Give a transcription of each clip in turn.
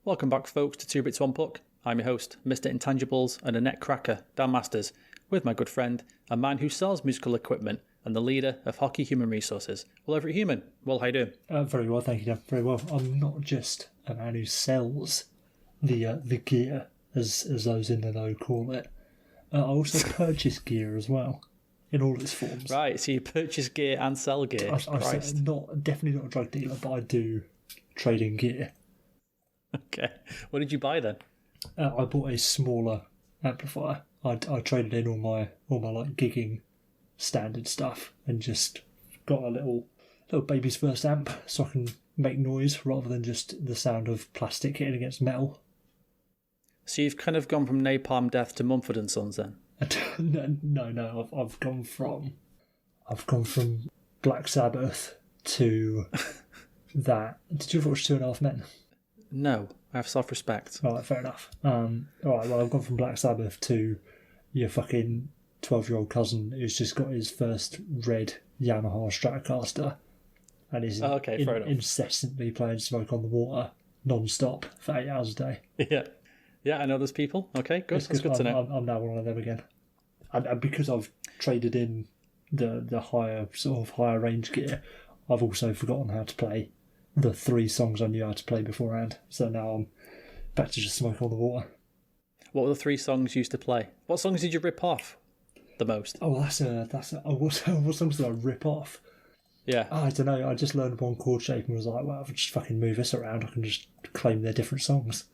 Welcome back, folks, to Two Brits One Puck. I'm your host, Mr. Intangibles and a net cracker, Dan Masters, with my good friend, a man who sells musical equipment and the leader of Hockey Human Resources, Will Everett Human. Will, how you doing? Very well, thank you, Dan. Very well. I'm not just a man who sells the gear, as those in the know call it. I also purchase gear as well, in all its forms. Right, so you purchase gear and sell gear. I'm definitely not a drug dealer, but I do trade in gear. Okay. What did you buy then? I bought a smaller amplifier. I traded in all my like gigging standard stuff and just got a little baby's first amp so I can make noise rather than just the sound of plastic hitting against metal. So you've kind of gone from Napalm Death to Mumford and Sons then? No. I've gone from Black Sabbath to that. Did you ever watch 2.5 Men? No, I have self-respect. All right, fair enough. All right, well, I've gone from Black Sabbath to your fucking 12-year-old cousin who's just got his first red Yamaha Stratocaster and is incessantly playing Smoke on the Water non-stop for 8 hours a day. Yeah, I know those people. Okay, good. That's good to know. I'm now one of them again. And because I've traded in the higher range gear, I've also forgotten how to play the 3 songs I knew how to play beforehand. So now I'm back to just Smoke on the Water. What were the 3 songs you used to play? What songs did you rip off the most? Oh, what songs did I rip off? Yeah. I don't know. I just learned one chord shape and was like, well, if I just fucking move this around, I can just claim they're different songs.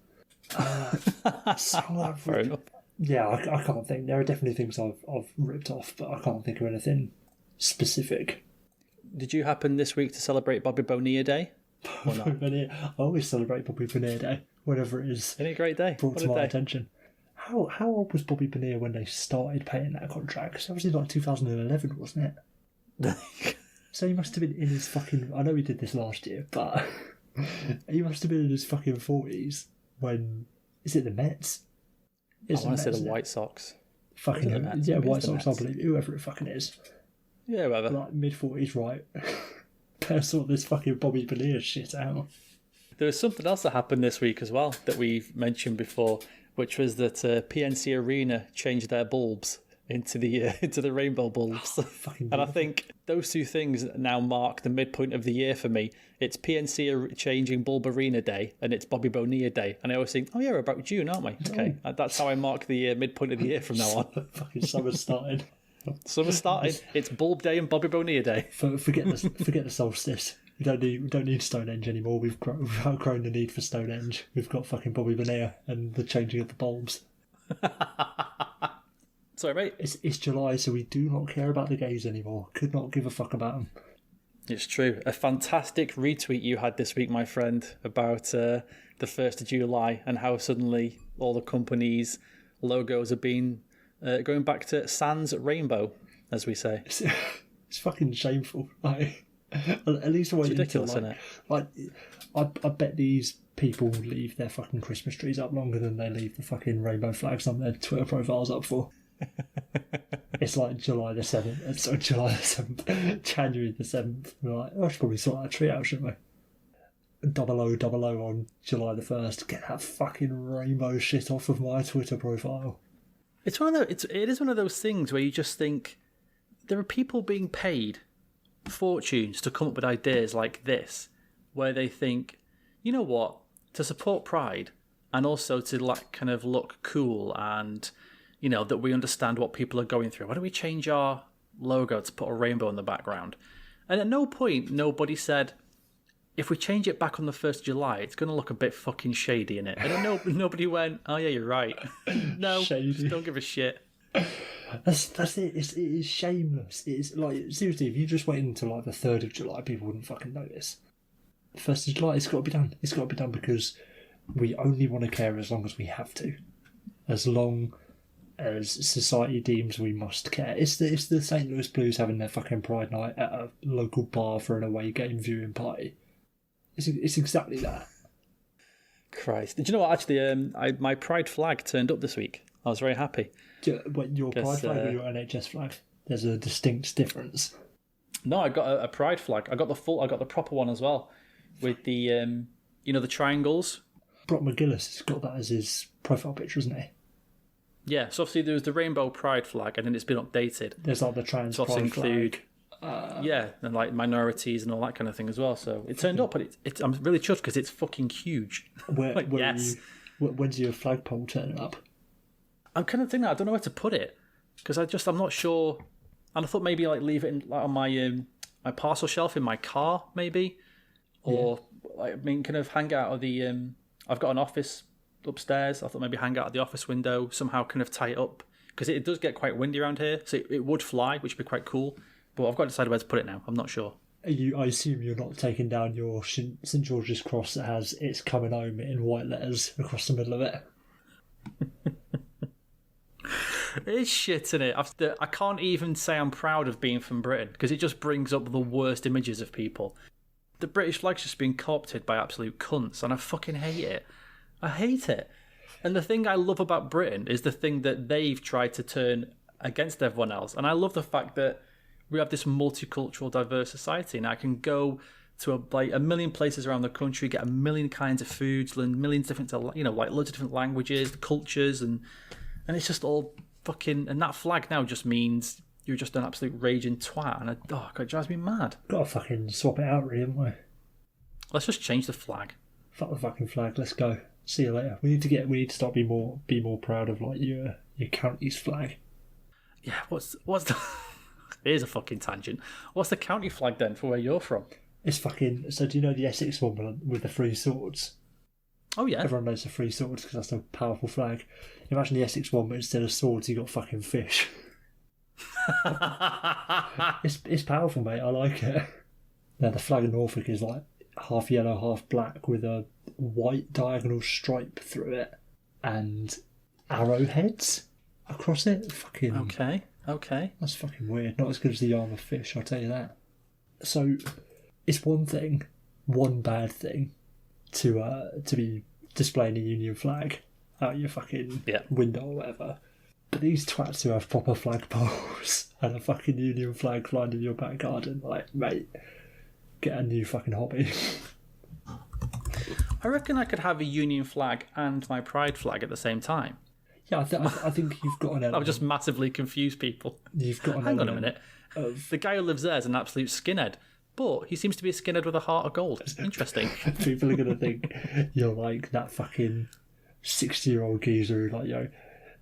Fair enough. Yeah, I can't think. There are definitely things I've ripped off, but I can't think of anything specific. Did you happen this week to celebrate Bobby Bonilla Day? I always celebrate Bobby Bonilla Day, whenever it is. Isn't it a great day? Brought to my attention. How old was Bobby Bonilla when they started paying that contract? Because obviously like 2011, wasn't it? So he must have been in his fucking... I know he did this last year, but he must have been in his fucking 40s when... Is it the Mets? I want to say the White Sox. Fucking yeah, White Sox, I believe. Whoever it fucking is. Yeah, whatever. Like mid-40s, right? Better sort this fucking Bobby Bonilla shit out. There was something else that happened this week as well that we've mentioned before, which was that PNC Arena changed their bulbs into the rainbow bulbs. And I think those 2 things now mark the midpoint of the year for me. It's PNC changing Bulb Arena Day and it's Bobby Bonilla Day. And I always think, oh yeah, we're about June, aren't we? Okay, that's how I mark the midpoint of the year from now on. Fucking summer's started. Summer's started. It's Bulb Day and Bobby Bonilla Day. Forget the solstice. We don't need Stonehenge anymore. We've outgrown the need for Stonehenge. We've got fucking Bobby Bonilla and the changing of the bulbs. Sorry, mate. It's July, so we do not care about the gays anymore. Could not give a fuck about them. It's true. A fantastic retweet you had this week, my friend, about the 1st of July and how suddenly all the companies' logos have been going back to sans rainbow, as we say. It's fucking shameful. Like, at least it's ridiculous, isn't it? Like, I bet these people leave their fucking Christmas trees up longer than they leave the fucking rainbow flags on their Twitter profiles up for. It's like July the 7th, January the 7th. We're like, I should probably sort that tree out, shouldn't we? 0000 on July the 1st. Get that fucking rainbow shit off of my Twitter profile. It is one of those things where you just think there are people being paid fortunes to come up with ideas like this, where they think, you know what, to support Pride and also to like kind of look cool and, you know, that we understand what people are going through. Why don't we change our logo to put a rainbow in the background? And at no point nobody said, if we change it back on the 1st of July, it's going to look a bit fucking shady in it. And nobody went, oh yeah, you're right. No, just don't give a shit. That's it. It is shameless. It's like, seriously, if you just wait until like the 3rd of July, people wouldn't fucking notice. 1st of July, it's got to be done. It's got to be done because we only want to care as long as we have to. As long as society deems we must care. It's the St. Louis Blues having their fucking Pride night at a local bar for an away game viewing party. It's exactly that. Christ. Did you know what, actually, my Pride flag turned up this week. I was very happy. What, your Pride flag or your NHS flag? There's a distinct difference. No, I got a Pride flag. I got the proper one as well, with the the triangles Brock McGillis has got that as his profile picture, isn't he? Yeah, so obviously there was the rainbow pride flag, and then it's been updated. There's like the trans to also pride include, flag. yeah, and like minorities and all that kind of thing as well. So it turned up, but I'm really chuffed because it's fucking huge. Where yes. When's your flagpole turning up? I'm kind of thinking that I don't know where to put it because I'm not sure, and I thought maybe like leave it in like on my parcel shelf in my car maybe, or like, I mean kind of hang out of the. I've got an office upstairs. I thought maybe hang out of the office window, somehow kind of tie it up because it does get quite windy around here, so it would fly, which would be quite cool. But I've got to decide where to put it now. I'm not sure. I assume you're not taking down your St George's cross that has "It's coming home" in white letters across the middle of it. It's shit, isn't it? I can't even say I'm proud of being from Britain because it just brings up the worst images of people. The British flag's just been co-opted by absolute cunts, and I fucking hate it. I hate it. And the thing I love about Britain is the thing that they've tried to turn against everyone else. And I love the fact that we have this multicultural, diverse society, and I can go to a million places around the country, get a million kinds of foods, learn millions of different, like loads of different languages, cultures, and it's just all fucking. And that flag now just means you're just an absolute raging twat, and it drives me mad. Gotta fucking swap it out, really, haven't we? Let's just change the flag. Fuck the fucking flag. Let's go. See you later. We need to start be more proud of like your county's flag. Yeah. What's the? Here's a fucking tangent. What's the county flag then for where you're from? It's fucking. So do you know the Essex one with the three swords? Oh yeah. Everyone knows the three swords because that's a powerful flag. Imagine the Essex one, but instead of swords, you got fucking fish. It's powerful, mate. I like it. Now the flag of Norfolk is like half yellow, half black with a white diagonal stripe through it and arrowheads across it. Fucking okay. That's fucking weird. Not as good as the Yarmouth fish, I'll tell you that. So it's one bad thing to be displaying a Union flag out your fucking window or whatever. But these twats who have proper flagpoles and a fucking Union flag flying in your back garden, like, mate, get a new fucking hobby. I reckon I could have a Union flag and my Pride flag at the same time. Yeah, I think you've got an element. That would just massively confuse people. You've got an Hang on a element minute. The guy who lives there is an absolute skinhead, but he seems to be a skinhead with a heart of gold. Interesting. People are going to think you're like that fucking 60-year-old geezer who, like,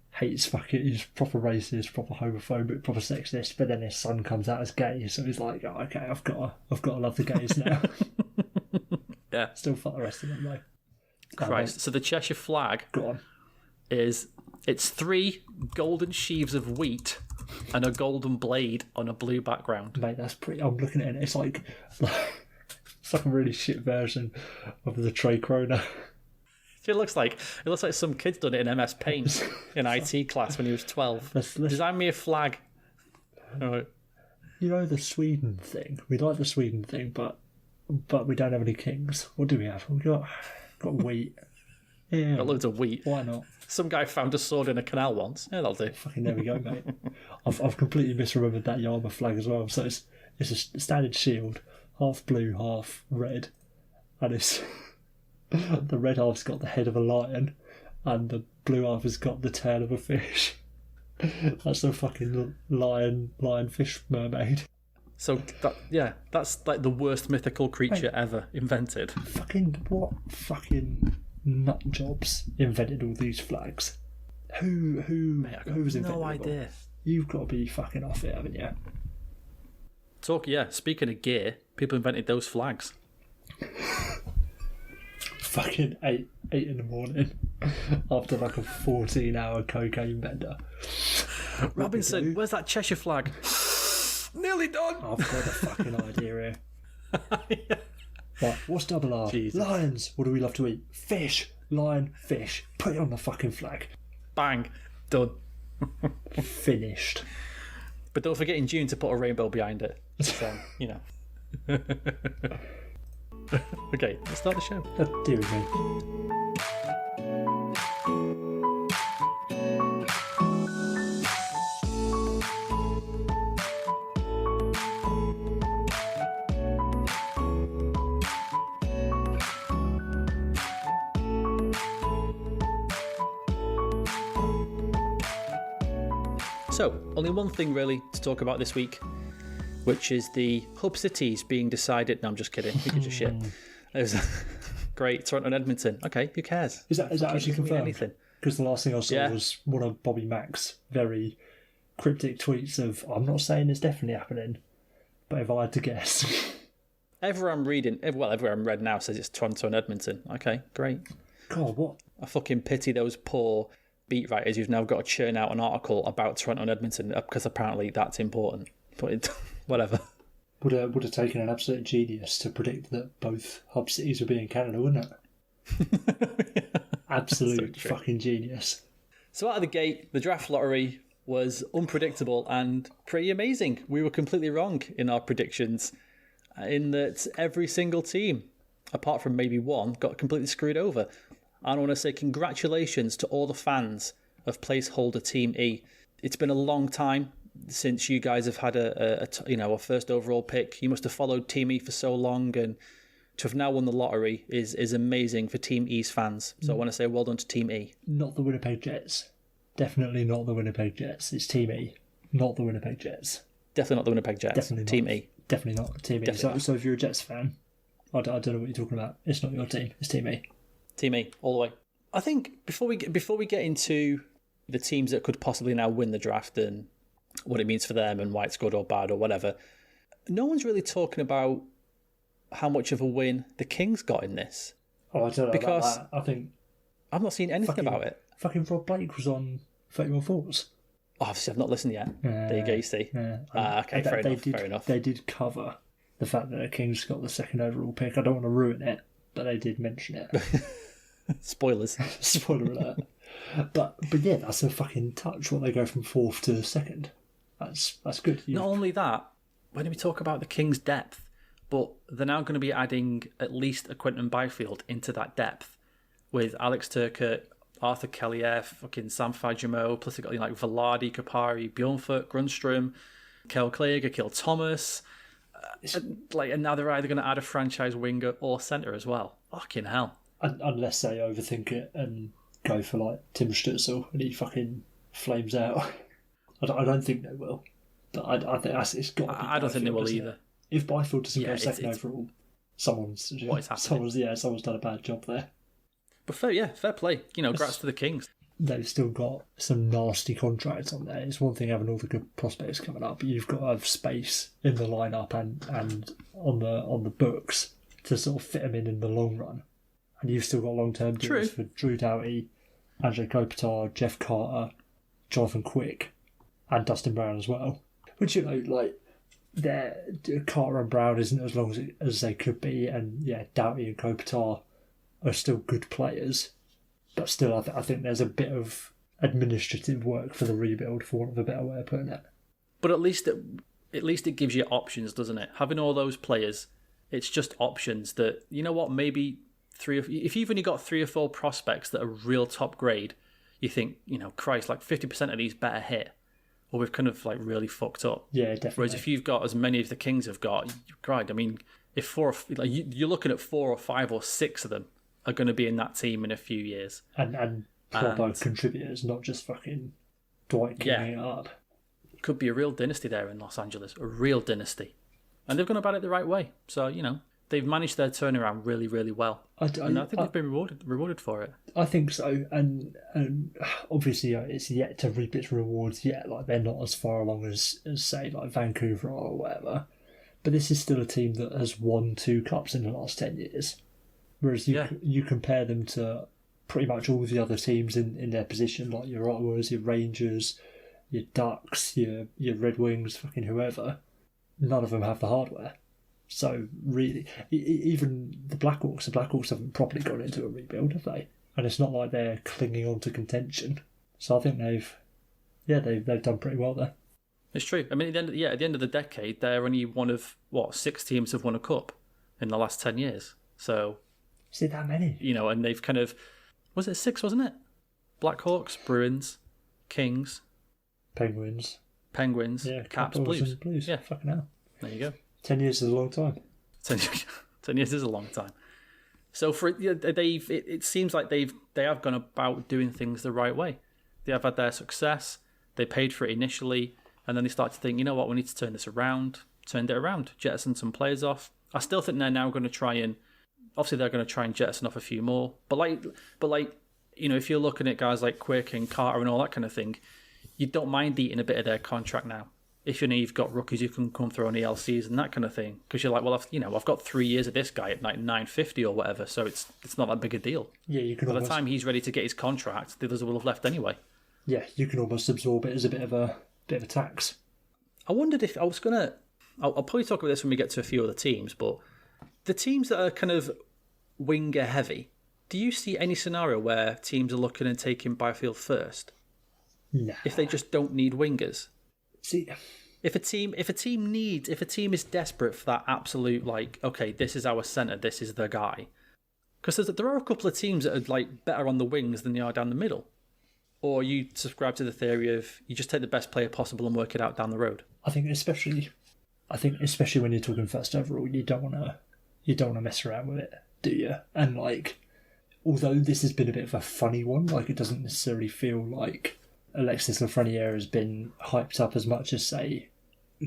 hates fucking, he's proper racist, proper homophobic, proper sexist, but then his son comes out as gay, so he's like, oh, okay, I've got to love the gays now. Yeah. Still fuck the rest of them, though. Christ. So the Cheshire flag it's 3 golden sheaves of wheat and a golden blade on a blue background. Mate, that's pretty. I'm looking at it. It's like a really shit version of the Trey Corona. It looks like some kid's done it in MS Paint in IT class when he was 12. Design me a flag. Right. You know the Sweden thing. We like the Sweden thing, but we don't have any kings. What do we have? We got wheat. Yeah, Got loads of wheat. Why not? Some guy found a sword in a canal once. Yeah, that'll do. Fucking there we go, mate. I've completely misremembered that Yarmouth flag as well. So it's a standard shield, half blue, half red, and it's the red half's got the head of a lion, and the blue half has got the tail of a fish. That's a fucking lion fish mermaid. So that's like the worst mythical creature ever invented. What fucking nut jobs invented all these flags? Who's invented no them? idea. You've got to be fucking off it, haven't you? Speaking of gear, people invented those flags. Fucking 8 in the morning after like a 14-hour cocaine bender. Robinson, where's that Cheshire flag? Nearly done. I've got a fucking idea here. Yeah. Right, what's double R? Jesus. Lions. What do we love to eat? Fish. Lion, fish. Put it on the fucking flag. Bang. Done. Finished. But don't forget in June to put a rainbow behind it. So, Okay, let's start the show. Oh, dear me. So, only one thing really to talk about this week, which is the hub cities being decided. No, I'm just kidding. Who gives a shit? It was great. Toronto and Edmonton. Okay, who cares? Is that actually confirmed? Anything. Because the last thing I saw was one of Bobby Mack's very cryptic tweets of, I'm not saying it's definitely happening, but if I had to guess. Everywhere I'm read now says it's Toronto and Edmonton. Okay, great. God, what? I fucking pity those poor beat writers who've now got to churn out an article about Toronto and Edmonton because apparently that's important. But whatever. Would have taken an absolute genius to predict that both hub cities would be in Canada, wouldn't it? Absolute so fucking genius. So out of the gate, the draft lottery was unpredictable and pretty amazing. We were completely wrong in our predictions, in that every single team, apart from maybe one, got completely screwed over. And I want to say congratulations to all the fans of placeholder Team E. It's been a long time since you guys have had a first overall pick. You must have followed Team E for so long, and to have now won the lottery is amazing for Team E's fans. So I want to say well done to Team E. Not the Winnipeg Jets. Definitely not the Winnipeg Jets. It's Team E, not the Winnipeg Jets. Definitely not the Winnipeg Jets. Definitely Team not. E. Definitely not Team E. So if you're a Jets fan, I don't know what you're talking about. It's not your team. It's Team E. Team E, all the way. I think before we get into the teams that could possibly now win the draft and what it means for them and why it's good or bad or whatever, no one's really talking about how much of a win the Kings got in this. Oh, I don't know because about that. I think I've not seen anything about it. Fucking Rob Blake was on 31 Thoughts. Oh, obviously, I've not listened yet. There you go, you see. Okay, fair enough. They did cover the fact that the Kings got the second overall pick. I don't want to ruin it, but they did mention it. Spoilers. Spoiler alert. But yeah, that's a fucking touch when they go from fourth to second. That's good. Not only that, when we talk about the Kings' depth, but they're now going to be adding at least a Quentin Byfield into that depth with Alex Turcotte, Arthur Kellyef, fucking Sam Fajimo, plus they've got like Velarde, Kapari, Bjornfurt, Grundstrom, Kel Klager, Akil Thomas. And now they're either going to add a franchise winger or centre as well. Fucking hell. Unless they overthink it and go for like Tim Stützle and he fucking flames out. I don't think they will. But I think it's got to be I don't think they will either. It? If Byfield doesn't go second overall, someone's done a bad job there. But fair play. Congrats to the Kings. They've still got some nasty contracts on there. It's one thing having all the good prospects coming up, but you've got to have space in the lineup and on the books to sort of fit them in the long run. And you've still got long-term deals for Drew Doughty, Andrzej Kopitar, Jeff Carter, Jonathan Quick, and Dustin Brown as well. Which, Carter and Brown isn't as long as they could be, and Doughty and Kopitar are still good players. But still, I think there's a bit of administrative work for the rebuild, for want of a better way of putting it. But at least it gives you options, doesn't it? Having all those players, it's just options that, you know what, maybe if you've only got 3 or 4 prospects that are real top grade, you think, Christ, like 50% of these better hit, or we've kind of like really fucked up. Yeah, definitely. Whereas if you've got as many as the Kings have got, right? I mean, if you're looking at 4 or 5 or 6 of them are going to be in that team in a few years, and proper contributors, not just fucking Dwight kicking it up. Could be a real dynasty there in Los Angeles, a real dynasty, and they've gone about it the right way. So they've managed their turnaround really, really well. I think they've been rewarded for it. I think so, and obviously it's yet to reap its rewards yet. Like they're not as far along as say like Vancouver or whatever, but this is still a team that has won 2 cups in the last 10 years. Whereas you compare them to pretty much all the other teams in their position, like your Ottawas, your Rangers, your Ducks, your Red Wings, fucking whoever. None of them have the hardware. So really, even the Blackhawks haven't properly gone into a rebuild, have they? And it's not like they're clinging on to contention. So I think they've done pretty well there. It's true. I mean, at the end of the decade, they're only one of 6 teams have won a cup in the last 10 years. So. Is it that many? And they've kind of... Was it 6, wasn't it? Blackhawks, Bruins, Kings... Penguins, Caps, Blues. Yeah, fucking hell. There you go. 10 years is a long time. 10 years is a long time. So it seems like they have gone about doing things the right way. They have had their success. They paid for it initially, and then they started to think, you know what, we need to turn this around. Turned it around, jettisoned some players off. I still think they're now going to try and, obviously they're going to try and jettison off a few more. But if you're looking at guys like Quick and Carter and all that kind of thing, you don't mind eating a bit of their contract now. If you've got rookies who can come through on ELCs and that kind of thing, because you're like, well, I've got 3 years of this guy at like 950 or whatever, so it's not that big a deal. Yeah, you can. By the time he's ready to get his contract, the others will have left anyway. Yeah, you can almost absorb it as a bit of a tax. I wondered if I was gonna. I'll probably talk about this when we get to a few other teams, but the teams that are kind of winger heavy, do you see any scenario where teams are looking and taking Byfield first? No. If they just don't need wingers. See, if a team is desperate for that absolute, like, okay, this is our centre, this is the guy. Because there are a couple of teams that are like better on the wings than they are down the middle. Or you subscribe to the theory of you just take the best player possible and work it out down the road. I think especially when you're talking first overall, you don't want to mess around with it, do you? And like, although this has been a bit of a funny one, like it doesn't necessarily feel like Alexis Lafreniere has been hyped up as much as, say,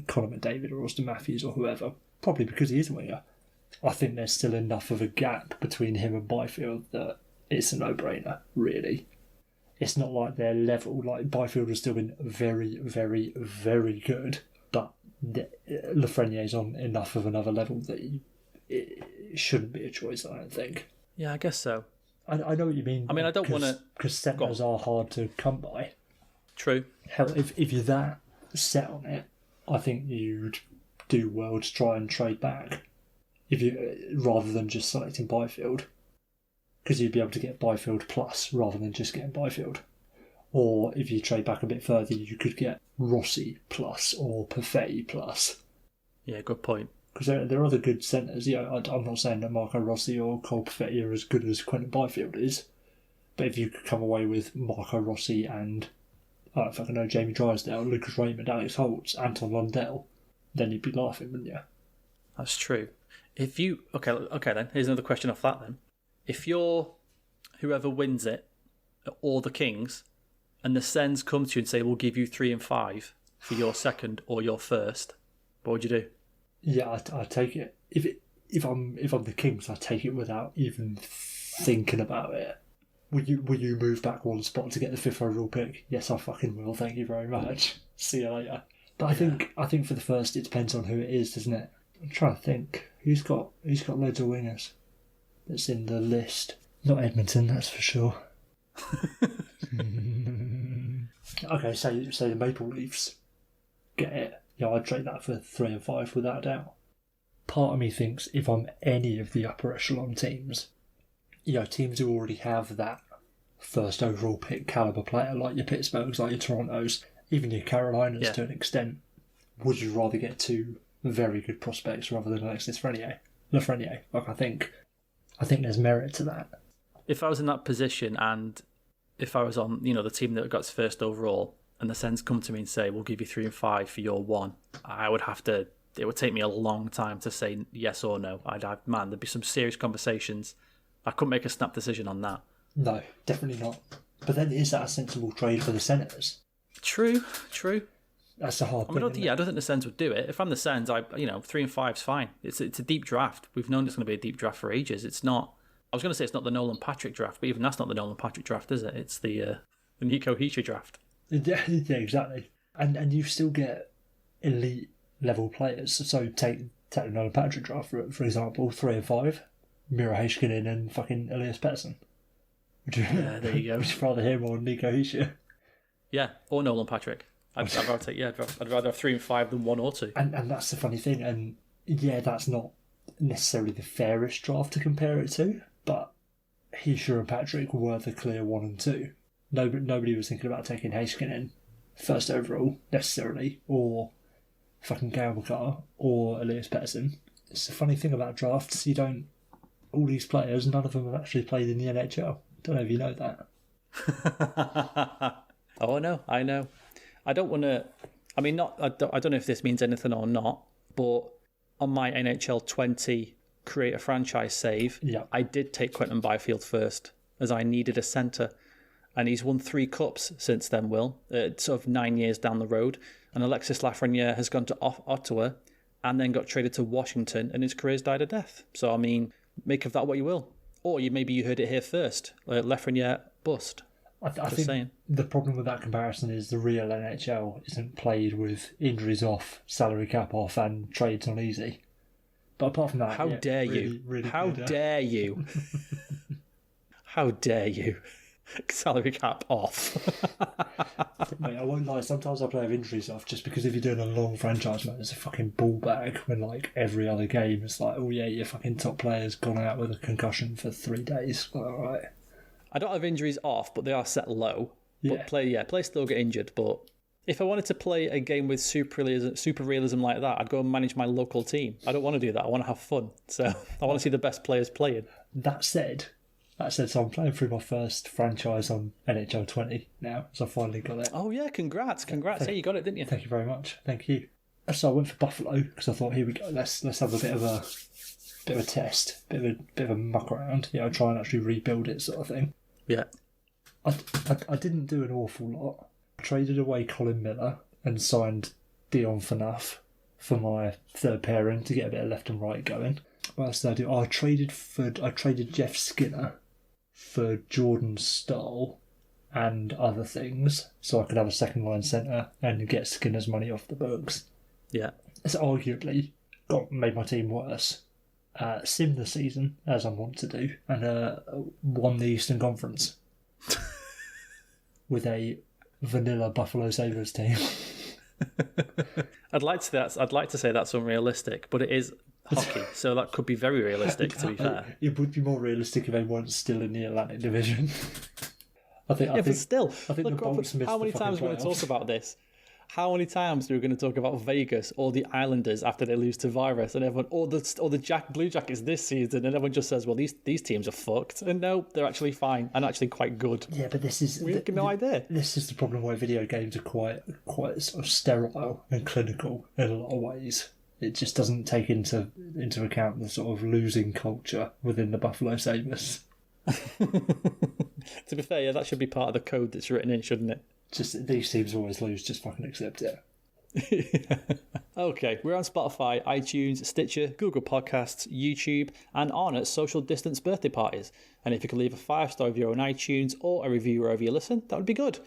Conor McDavid or Austin Matthews or whoever, probably because he is a winger. I think there's still enough of a gap between him and Byfield that it's a no-brainer, really. It's not like they're level. Like, Byfield has still been very, very, very good, but Lafreniere's on enough of another level that it shouldn't be a choice, I don't think. Yeah, I guess so. I know what you mean. I mean, I don't want to... Because centres are hard to come by. True. Hell, if you're that set on it, I think you'd do well to try and trade back, rather than just selecting Byfield, because you'd be able to get Byfield plus rather than just getting Byfield. Or if you trade back a bit further, you could get Rossi plus or Perfetti plus. Yeah, good point. Because there are other good centres. Yeah, I'm not saying that Marco Rossi or Cole Perfetti are as good as Quentin Byfield is, but if you could come away with Marco Rossi and, I don't fucking know, Jamie Drysdale, Lucas Raymond, Alex Holtz, Anton Lundell, then you'd be laughing, wouldn't you? That's true. If you... Okay then, here's another question off that then. If you're whoever wins it, or the Kings, and the Sens come to you and say, we'll give you 3 and 5 for your second or your first, what would you do? Yeah, I'd take it. If I'm the Kings, I'd take it without even thinking about it. Will you move back one spot to get the 5th overall pick? Yes, I fucking will. Thank you very much. See you later. But I think for the first, it depends on who it is, doesn't it? I'm trying to think. Who's got loads of wingers that's in the list? Not Edmonton, that's for sure. Okay, so the Maple Leafs get it. Yeah, I'd trade that for 3 and 5 without a doubt. Part of me thinks if I'm any of the upper echelon teams, teams who already have that first overall pick caliber player, like your Pittsburghs, like your Torontos, even your Carolinas to an extent, would you rather get 2 very good prospects rather than Alexis Lafreniere? Like, I think there's merit to that. If I was in that position and if I was on, the team that got first overall, and the Sens come to me and say, we'll give you 3 and 5 for your 1, I would have to... It would take me a long time to say yes or no. There'd be some serious conversations. I couldn't make a snap decision on that. No, definitely not. But then is that a sensible trade for the Senators? True. That's a hard thing. I don't think the Sens would do it. If I'm the Sens, 3 and 5 is fine. It's a deep draft. We've known it's going to be a deep draft for ages. It's not... I was going to say it's not the Nolan Patrick draft, but even that's not the Nolan Patrick draft, is it? It's the Nico Hischier draft. Yeah, exactly. And you still get elite level players. So take the Nolan Patrick draft, for example, 3 and 5, Miro Heiskanen and fucking Elias Pettersson. Yeah, there you go. Would you rather him or Nico Hischier? Yeah, or Nolan Patrick. I'd rather have 3 and 5 than 1 or 2. And that's the funny thing. And yeah, that's not necessarily the fairest draft to compare it to, but Hischier and Patrick were the clear 1 and 2. Nobody was thinking about taking Heiskanen first overall necessarily, or fucking Galmakar or Elias Pettersson. It's the funny thing about drafts. All these players, none of them have actually played in the NHL. Don't know if you know that. Oh, I know. I don't want to... I mean, I don't know if this means anything or not, but on my NHL 20 create a franchise save, I did take Quentin Byfield first, as I needed a centre. and he's won 3 cups since then, Will, sort of 9 years down the road. And Alexis Lafreniere has gone to Ottawa and then got traded to Washington, and his career's died a death. So, I mean, make of that what you will. Or maybe you heard it here first. Lafreniere bust. I think the problem with that comparison is the real NHL isn't played with injuries off, salary cap off, and trades on easy. But apart from that, how dare you? Really how good, dare you? How dare you? Salary cap off. Mate, I won't lie, sometimes I play with injuries off just because if you're doing a long franchise mode, it's a fucking ball bag when like every other game it's like, oh yeah, your fucking top player's gone out with a concussion for 3 days. Alright. I don't have injuries off, but they are set low. Yeah. But players still get injured. But if I wanted to play a game with super realism like that, I'd go and manage my local team. I don't want to do that. I want to have fun. So I want to see the best players playing. That said, so I'm playing through my first franchise on NHL 20 now, so I finally got it. Oh yeah, congrats. Hey, you got it, didn't you? Thank you very much. Thank you. So I went for Buffalo because I thought, here we go, let's have a bit of a test, bit of a muck around, try and actually rebuild it sort of thing. Yeah. I didn't do an awful lot. I traded away Colin Miller and signed Dion Phaneuf for my third pairing to get a bit of left and right going. What else did I do? I traded Jeff Skinner for Jordan Stahl and other things, so I could have a second line centre and get Skinner's money off the books. Yeah. It's arguably made my team worse. Sim the season, as I want to do, and won the Eastern Conference with a vanilla Buffalo Sabres team. I'd like to say that's unrealistic, but it is hockey, so that could be very realistic, to be fair. It would be more realistic if they weren't still in the Atlantic Division. I think the Bolts missed how many times are we going to talk about this? How many times are we going to talk about Vegas or the Islanders after they lose to Virus, and everyone, or the Blue Jackets this season, and everyone just says, well, these teams are fucked, and no, they're actually fine and actually quite good. Yeah, but we have no idea. This is the problem where video games are quite sort of sterile and clinical in a lot of ways. It just doesn't take into account the sort of losing culture within the Buffalo Sabres. To be fair, yeah, that should be part of the code that's written in, shouldn't it? Just these teams always lose, just fucking accept it. Okay, we're on Spotify, iTunes, Stitcher, Google Podcasts, YouTube, and on at social distance birthday parties. And if you could leave a 5-star review on iTunes or a review wherever you listen, that would be good.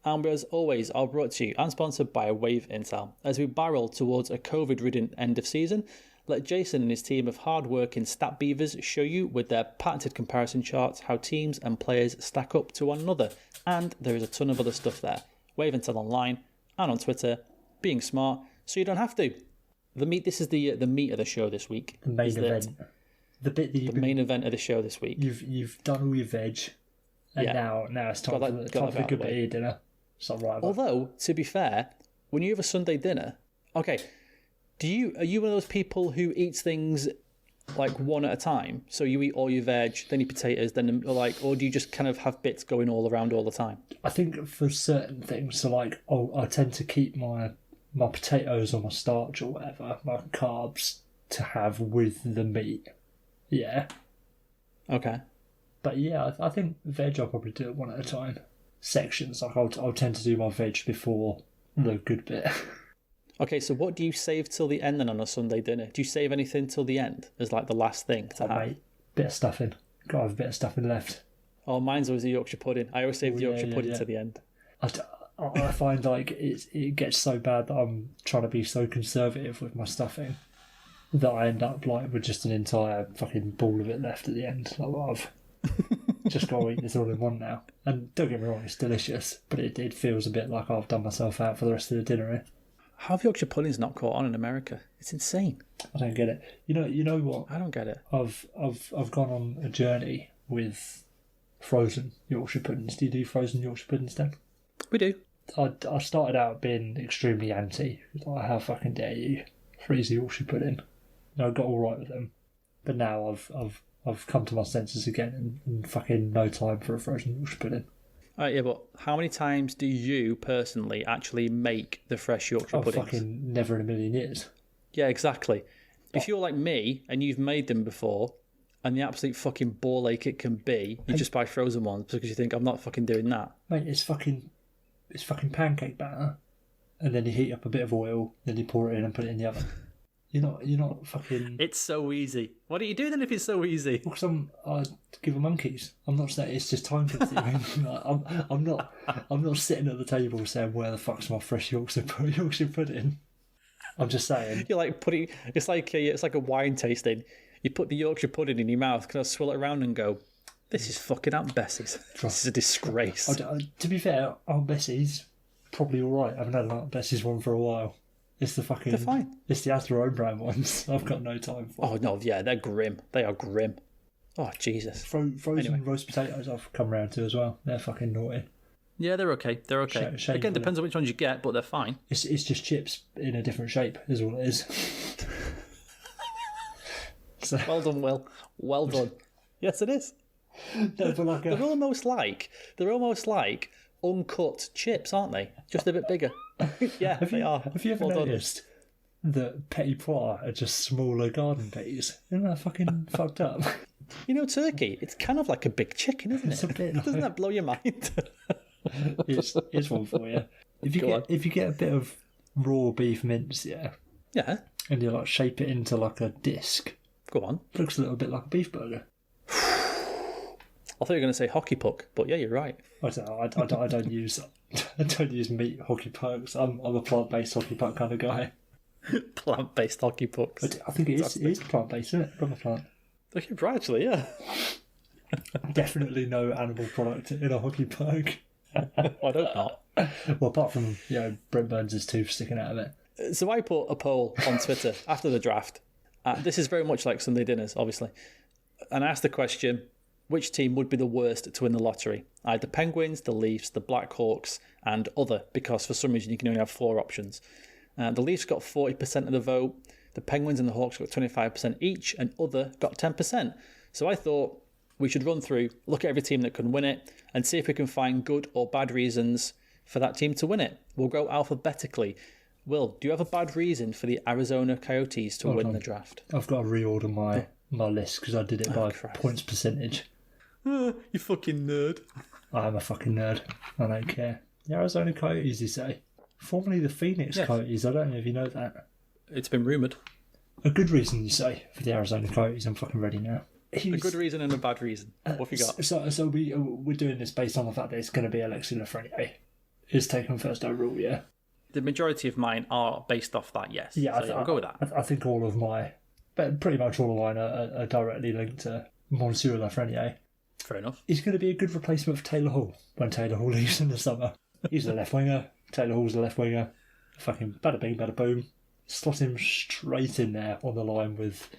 And as always, are brought to you and sponsored by Wave Intel. As we barrel towards a COVID-ridden end of season, let Jason and his team of hard-working stat beavers show you with their patented comparison charts how teams and players stack up to one another. And there is a ton of other stuff there. Wave Intel online and on Twitter, being smart so you don't have to. This is the meat of the show this week. The main event. The main event of the show this week. You've done all your veg, and now it's time for a good bit of your dinner. Right. Although, to be fair, when you have a Sunday dinner, okay, are you one of those people who eats things like one at a time? So you eat all your veg, then your potatoes, then or do you just kind of have bits going all around all the time? I think for certain things, so I tend to keep my potatoes or my starch or whatever, my carbs, to have with the meat. Yeah. Okay. But yeah, I think veg I'll probably do it one at a time. Sections, I'll tend to do my veg before the good bit. Okay, so what do you save till the end then on a Sunday dinner? Do you save anything till the end as like the last thing to have? Mate, bit of stuffing. Got to have a bit of stuffing left. Oh, mine's always the Yorkshire pudding. I always save the Yorkshire pudding to the end. I find it gets so bad that I'm trying to be so conservative with my stuffing that I end up with just an entire fucking ball of it left at the end. I've just got to eat this all in one now. And don't get me wrong, it's delicious, but it feels a bit like I've done myself out for the rest of the dinner here. How have Yorkshire puddings not caught on in America? It's insane. I don't get it. You know what? I don't get it. I've gone on a journey with frozen Yorkshire puddings. Do you do frozen Yorkshire puddings, Dan? We do. I started out being extremely anti. Like, how fucking dare you freeze the Yorkshire pudding? I got all right with them, but now I've come to my senses again, and fucking no time for a frozen Yorkshire pudding. Yeah, but how many times do you personally actually make the fresh Yorkshire puddings? Fucking never in a million years. Yeah, exactly. If you're like me and you've made them before, and the absolute fucking ball ache it can be, you just buy frozen ones because you think, I'm not fucking doing that. Mate, it's fucking pancake batter, and then you heat up a bit of oil, then you pour it in and put it in the oven. You're not fucking... It's so easy. What do you do then if it's so easy? Because I give them monkeys. I'm not saying it's just time consuming. I'm not sitting at the table saying, where the fuck's my fresh Yorkshire pudding? I'm just saying. You're like putting... It's like a wine tasting. You put the Yorkshire pudding in your mouth, kind of swill it around and go, this is fucking Aunt Bessie's. This is a disgrace. To be fair, Aunt Bessie's probably alright. I haven't had an Aunt Bessie's one for a while. It's the fucking... They're fine. It's the As Their Own brand ones. I've got no time for. Oh, no, yeah, they're grim. They are grim. Oh, Jesus. Frozen roast potatoes I've come round to as well. They're fucking naughty. Yeah, they're okay. They're okay. Again, depends on which ones you get, but they're fine. It's just chips in a different shape, is all it is. So, well done, Will. Well done. Yes, it is. No, but like they're almost like uncut chips, aren't they? Just a bit bigger. Yeah, they are. Have you ever noticed that petit pois are just smaller garden peas? Isn't that fucking fucked up? You know, turkey, it's kind of like a big chicken, isn't it? It's a bit like... Doesn't that blow your mind? Here's one for you. If you get a bit of raw beef mince, yeah, and you like shape it into like a disc, go on, it looks a little bit like a beef burger. I thought you were going to say hockey puck, but yeah, you're right. I don't use meat hockey pucks. I'm a plant-based hockey puck kind of guy. Plant-based hockey pucks. I think it is plant-based, isn't it? From a plant. Okay, actually, yeah. Definitely no animal product in a hockey puck. I don't know. Well, apart from Brent Burns' tooth sticking out of it. So I put a poll on Twitter after the draft. This is very much like Sunday dinners, obviously. And I asked the question, which team would be the worst to win the lottery? I had the Penguins, the Leafs, the Blackhawks, and other, because for some reason you can only have 4 options. The Leafs got 40% of the vote, the Penguins and the Hawks got 25% each, and other got 10%. So I thought we should run through, look at every team that can win it, and see if we can find good or bad reasons for that team to win it. We'll go alphabetically. Will, do you have a bad reason for the Arizona Coyotes to win the draft? I've got to reorder my list because I did it by points percentage. You fucking nerd. I am a fucking nerd. I don't care. The Arizona Coyotes, you say? Formerly the Phoenix Coyotes. I don't know if you know that. It's been rumoured. A good reason, you say, for the Arizona Coyotes. I'm fucking ready now. A good reason and a bad reason. What have you got? So we're doing this based on the fact that it's going to be Alexis Lafreniere. Is taken first overall, yeah? The majority of mine are based off that, yes. Yeah, so I'll go with that. I think all of my... But pretty much all of mine are directly linked to Monsieur Lafreniere. Fair enough. He's going to be a good replacement for Taylor Hall when Taylor Hall leaves in the summer. He's the left winger. Taylor Hall's the left winger. Fucking bada bing, bada boom. Slot him straight in there on the line with,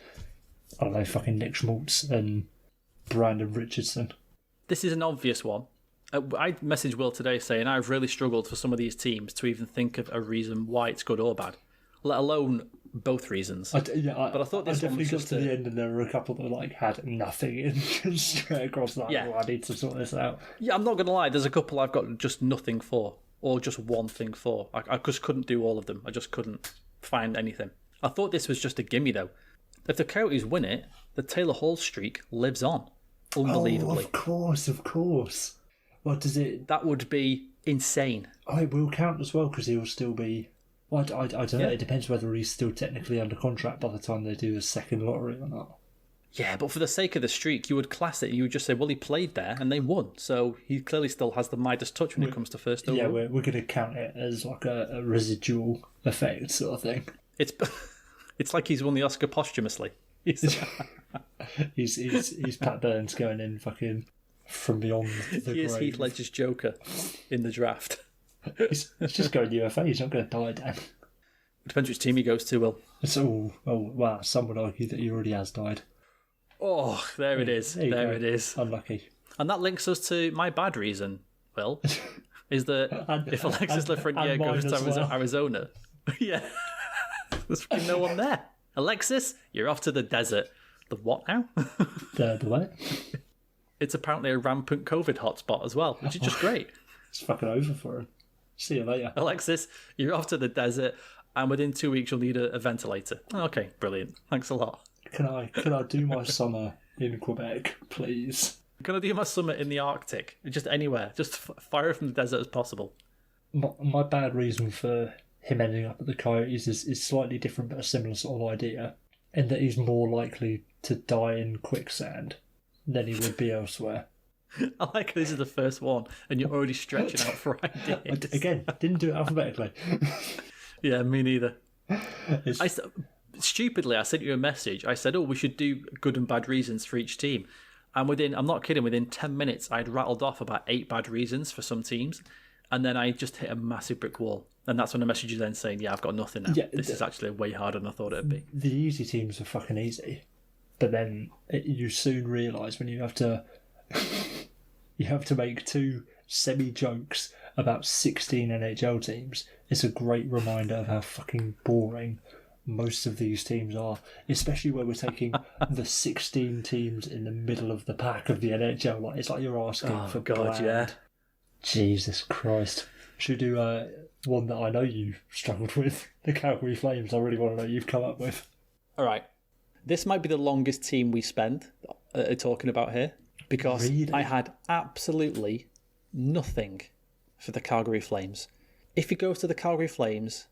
I don't know, fucking Nick Schmaltz and Brandon Richardson. This is an obvious one. I messaged Will today saying I've really struggled for some of these teams to even think of a reason why it's good or bad, let alone both reasons. But I thought this one was just to the end, and there were a couple that had nothing in just straight across that. Yeah. I need to sort this out. Yeah, I'm not going to lie. There's a couple I've got just nothing for, or just one thing for. I just couldn't do all of them. I just couldn't find anything. I thought this was just a gimme though. If the Coyotes win it, the Taylor Hall streak lives on, unbelievably. Oh, of course. What does it? That would be insane. Oh, it will count as well because he'll still be. Well, I don't know. It depends whether he's still technically under contract by the time they do the second lottery or not. Yeah, but for the sake of the streak, you would class it. You would just say, well, he played there and they won, so he clearly still has the Midas touch when it comes to first overall. Yeah, we're going to count it as like a residual effect sort of thing. It's like he's won the Oscar posthumously. He's Pat Burns going in fucking from beyond the grave. He is Heath Ledger's Joker in the draft. He's just going UFA. He's not going to die down. It depends which team he goes to, Will. Wow. Some would argue that he already has died. Oh, there it is. There it is. Unlucky. And that links us to my bad reason, Will, is that if Alexis Lafreniere goes to Arizona, yeah, there's fucking no one there. Alexis, you're off to the desert. The what now? The what? It's apparently a rampant COVID hotspot as well, which is just great. It's fucking over for him. See you later. Alexis, you're off to the desert, and within 2 weeks you'll need a ventilator. Okay, brilliant. Thanks a lot. Can I do my summer in Quebec, please. Can I do my summit in the Arctic? Just anywhere. Just fire from the desert as possible. My bad reason for him ending up at the Coyotes is slightly different but a similar sort of idea, in that he's more likely to die in quicksand than he would be elsewhere. I like this is the first one, and you're already stretching out for ideas. Again, didn't do it alphabetically. Yeah, me neither. Stupidly, I sent you a message. I said, we should do good and bad reasons for each team. And I'm not kidding, within 10 minutes, I'd rattled off about 8 bad reasons for some teams. And then I just hit a massive brick wall. And that's when I messaged you then saying, yeah, I've got nothing now. Yeah, this is actually way harder than I thought it'd be. The easy teams are fucking easy. But then you soon realise when you have to make 2 semi-jokes about 16 NHL teams, it's a great reminder of how fucking boring most of these teams are, especially where we're taking the 16 teams in the middle of the pack of the NHL. Like, it's like you're asking for God, yeah. Jesus Christ. Should we do one that I know you've struggled with, the Calgary Flames. I really want to know what you've come up with. All right. This might be the longest team we spend talking about here, because really? I had absolutely nothing for the Calgary Flames. If he goes to the Calgary Flames,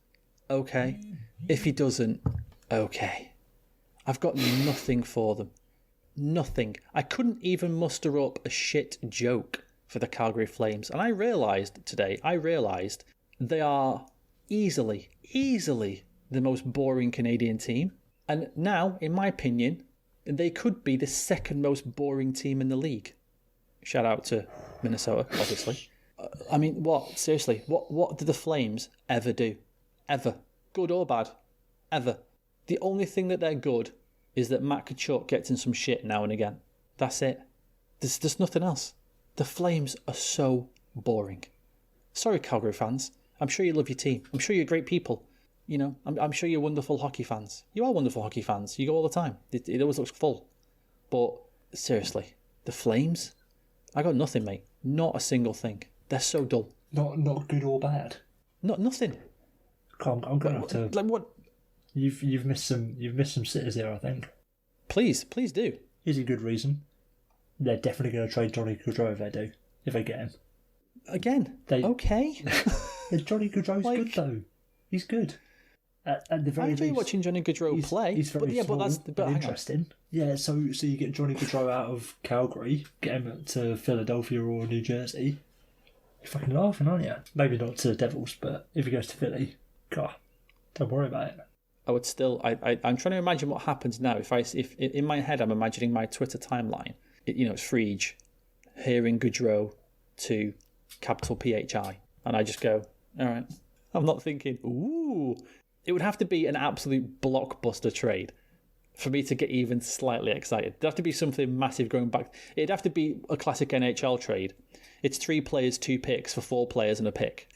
okay. If he doesn't, okay. I've got nothing for them. Nothing. I couldn't even muster up a shit joke for the Calgary Flames. And I realised they are easily the most boring Canadian team. And now, in my opinion, they could be the second most boring team in the league. Shout out to Minnesota, obviously. I mean, what? Seriously, what did the Flames ever do? Ever. Good or bad. Ever. The only thing that they're good is that Matt Tkachuk gets in some shit now and again. That's it. There's nothing else. The Flames are so boring. Sorry, Calgary fans. I'm sure you love your team. I'm sure you're great people. You know, I'm sure you're wonderful hockey fans. You are wonderful hockey fans. You go all the time. It always looks full. But seriously, the Flames? I got nothing, mate. Not a single thing. They're so dull. Not good or bad. Nothing. I'm going to have to. Like what? You've missed some sitters here, I think. Please do. Here's a good reason. They're definitely going to trade Johnny Gaudreau if they get him. Again. Okay. Johnny Gaudreau's good though. He's good. At the very I enjoy least, watching Johnny Gaudreau play. He's very small, but interesting. Yeah, so you get Johnny Gaudreau out of Calgary, get him to Philadelphia or New Jersey. You're fucking laughing, aren't you? Maybe not to the Devils, but if he goes to Philly, God, don't worry about it. I would still. I'm trying to imagine what happens now. If in my head I'm imagining my Twitter timeline. It's Frege, hearing Gaudreau to capital PHI, and I just go, all right. I'm not thinking, ooh. It would have to be an absolute blockbuster trade for me to get even slightly excited. There'd have to be something massive going back. It'd have to be a classic NHL trade. It's 3 players, 2 picks for 4 players and a pick.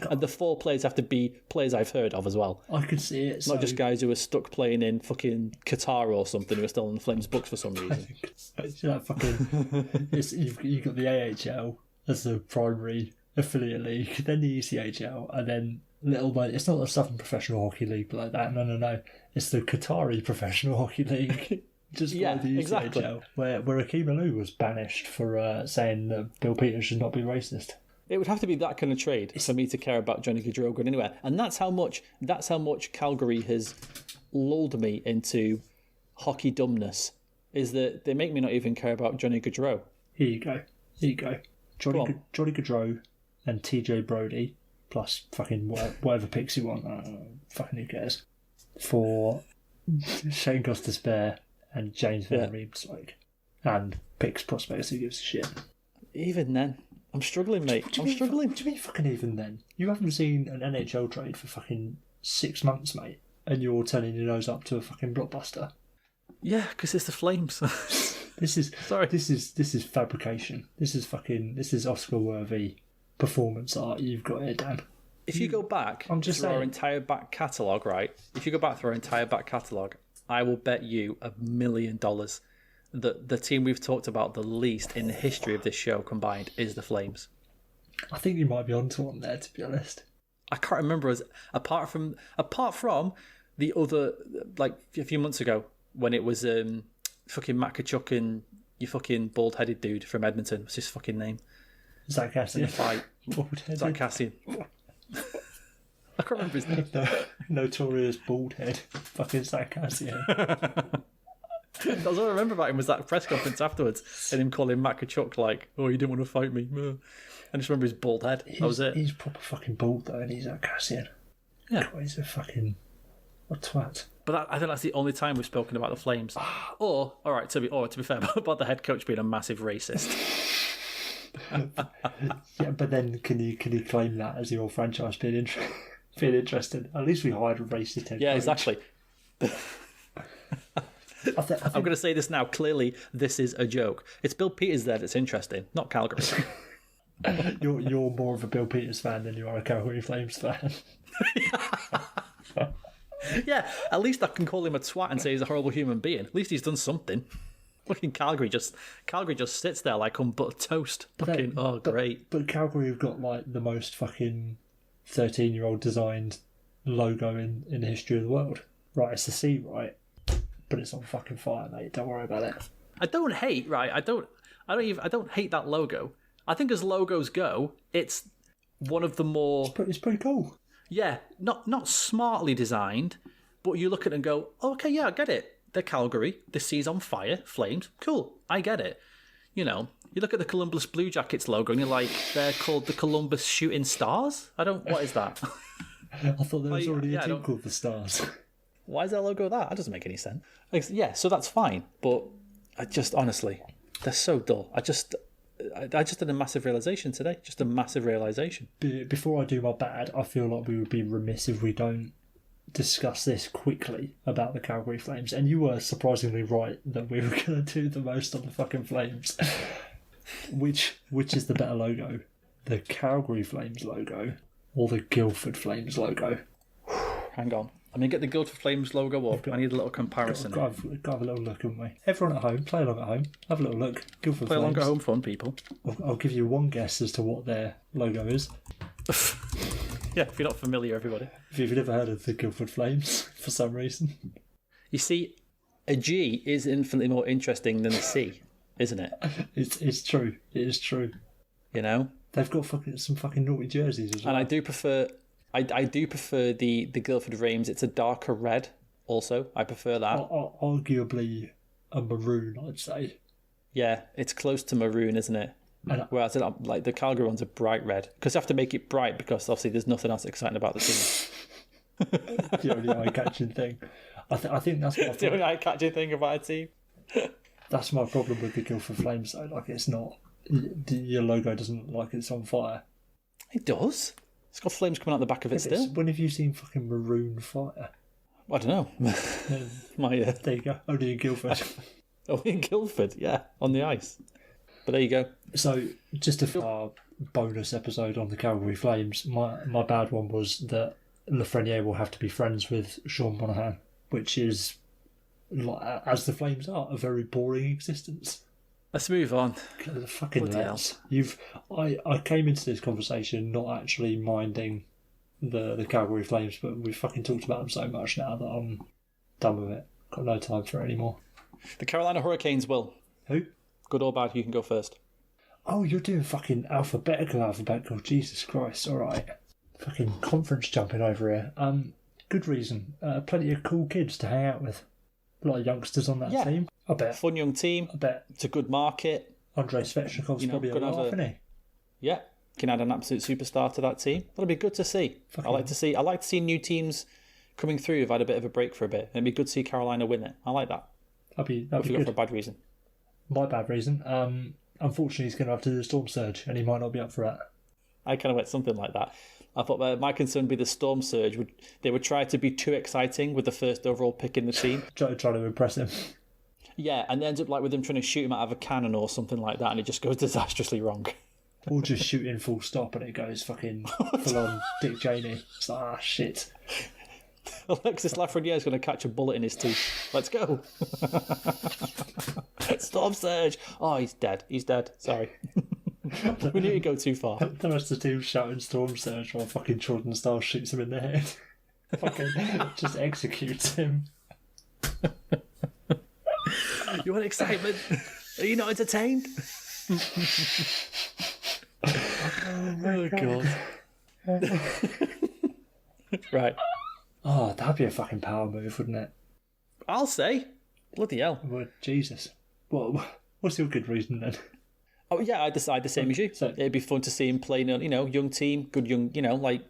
And the 4 players have to be players I've heard of as well. I could see it. Not just guys who are stuck playing in fucking Qatar or something who are still in the Flames books for some reason. You've got the AHL as the primary affiliate league, then the ECHL, and then it's not the Southern Professional Hockey League like that. No. It's the Qatari Professional Hockey League. Just like the ECHL, exactly. where Akeem Alou was banished for saying that Bill Peters should not be racist. It would have to be that kind of trade for me to care about Johnny Gaudreau going anywhere, and that's how much Calgary has lulled me into hockey dumbness. Is that they make me not even care about Johnny Gaudreau. Here you go. Johnny Gaudreau and TJ Brody plus fucking whatever picks you want. Fucking who cares? For Shane Gostisbehere and James Van Riemsdyk. And picks prospects, who gives a shit? Even then, I'm struggling, mate. I'm struggling. What do you mean fucking even then? You haven't seen an NHL trade for fucking 6 months, mate, and you're turning your nose up to a fucking blockbuster. Yeah, because it's the Flames. This is fabrication. This is Oscar-worthy performance art you've got here, Dan. If you go back through our entire back catalogue, right? If you go back through our entire back catalogue, I will bet you $1 million that the team we've talked about the least in the history of this show combined is the Flames. I think you might be onto one there, to be honest. I can't remember apart from the other, like a few months ago when it was fucking Matt Kachuk and you fucking bald-headed dude from Edmonton. What's his fucking name? Zach Cassian. Fight. Zach Cassian. I can't remember his name. Notorious bald head. Fucking Zach Cassian. That's all I remember about him was that press conference afterwards and him calling Matt Kachuk like, "Oh, you didn't want to fight me." I just remember his bald head. That was it. He's proper fucking bald though, and he's Zach Cassian. Yeah. God, he's a fucking twat. But I think that's the only time we've spoken about the Flames. Or, all right, to be fair, about the head coach being a massive racist. Yeah, but then can you claim that as your franchise being interested? At least we hired a racist head coach. Yeah, exactly. I think I'm going to say this now. Clearly, this is a joke. It's Bill Peters there that's interesting, not Calgary. You're more of a Bill Peters fan than you are a Calgary Flames fan. Yeah, at least I can call him a twat and say he's a horrible human being. At least he's done something. Fucking Calgary just sits there like on buttered toast. Great. But Calgary have got like the most fucking 13-year-old designed logo in the history of the world. Right, it's the C, right? But it's on fucking fire, mate. Don't worry about it. I don't hate that logo. I think as logos go, it's one of the more... It's pretty cool. Yeah, not smartly designed, but you look at it and go, oh, okay, yeah, I get it. They're Calgary. The sea's on fire. Flames. Cool. I get it. You know, you look at the Columbus Blue Jackets logo and you're like, they're called the Columbus Shooting Stars? What is that? I thought there was already a team called the Stars. Why is their logo that? That doesn't make any sense. Yeah, so that's fine. But I just, honestly, they're so dull. I just had a massive realisation today. Just a massive realisation. Before I do my bad, I feel like we would be remiss if we don't discuss this quickly about the Calgary Flames. And you were surprisingly right that we were going to do the most on the fucking Flames. Which is the better logo? The Calgary Flames logo or the Guildford Flames logo? Hang on. Let me get the Guildford Flames logo up. I need a little comparison. Got to have a little look, haven't we? Everyone at home, play along at home. Have a little look. Guildford Play Flames. along at home, fun people. I'll give you one guess as to what their logo is. Yeah, if you're not familiar, everybody. If you've never heard of the Guildford Flames, for some reason. You see, a G is infinitely more interesting than a C, isn't it? It's true. It is true. You know? They've got some fucking naughty jerseys as well. And I do prefer the Guildford Flames. It's a darker red also. I prefer that. Arguably a maroon, I'd say. Yeah, it's close to maroon, isn't it? Whereas like the Calgary one's a bright red. Because you have to make it bright because obviously there's nothing else exciting about the team. The only eye-catching thing. I think that's my the only eye-catching thing about a team. That's my problem with the Guildford Flames though. Like it's not... Your logo doesn't look like it's on fire. It does. It's got flames coming out the back of it still. When have you seen fucking maroon fire? I don't know. There you go. Only in Guildford. Oh, in Guildford, yeah, on the ice. But there you go. So, just a bonus episode on the Calgary Flames. My bad one was that Lafreniere will have to be friends with Sean Monahan, which is, as the Flames are, a very boring existence. Let's move on. The fucking lads. I came into this conversation not actually minding the Calgary Flames, but we've fucking talked about them so much now that I'm done with it. Got no time for it anymore. The Carolina Hurricanes will. Who? Good or bad, you can go first. Oh, you're doing fucking alphabetical. Jesus Christ, alright. Fucking conference jumping over here. Good reason. Plenty of cool kids to hang out with. A lot of youngsters on that team. I bet. Fun young team. I bet. It's a good market. Andrei Svechnikov's probably a laugh, isn't he? Yeah. Can add an absolute superstar to that team. That'll be good to see. I like to see new teams coming through who've had a bit of a break for a bit. It'd be good to see Carolina win it. I like that. That'd be good. For a bad reason. My bad reason. Unfortunately, he's going to have to do the Storm Surge, and he might not be up for that. I kind of went something like that. I thought my concern would be the Storm Surge. They would try to be too exciting with the first overall pick in the team. Try to impress him. Yeah, and ends up like with them trying to shoot him out of a cannon or something like that, and it just goes disastrously wrong. Or just shoot in full stop, and it goes fucking full on Dick Cheney. It's like, shit. Alexis Lafreniere is going to catch a bullet in his teeth. Let's go. Storm Surge. Oh, he's dead. Sorry. We need to go too far. The rest of the team shouting Storm Surge while fucking Jordan Starr shoots him in the head. Fucking just executes him. You want excitement? Are you not entertained? Oh God. Right. Oh, that'd be a fucking power move, wouldn't it? I'll say. Bloody hell. Well, Jesus. What's your good reason then? Oh yeah, I decide the same as you. So- It'd be fun to see him play in a, young team, good young, like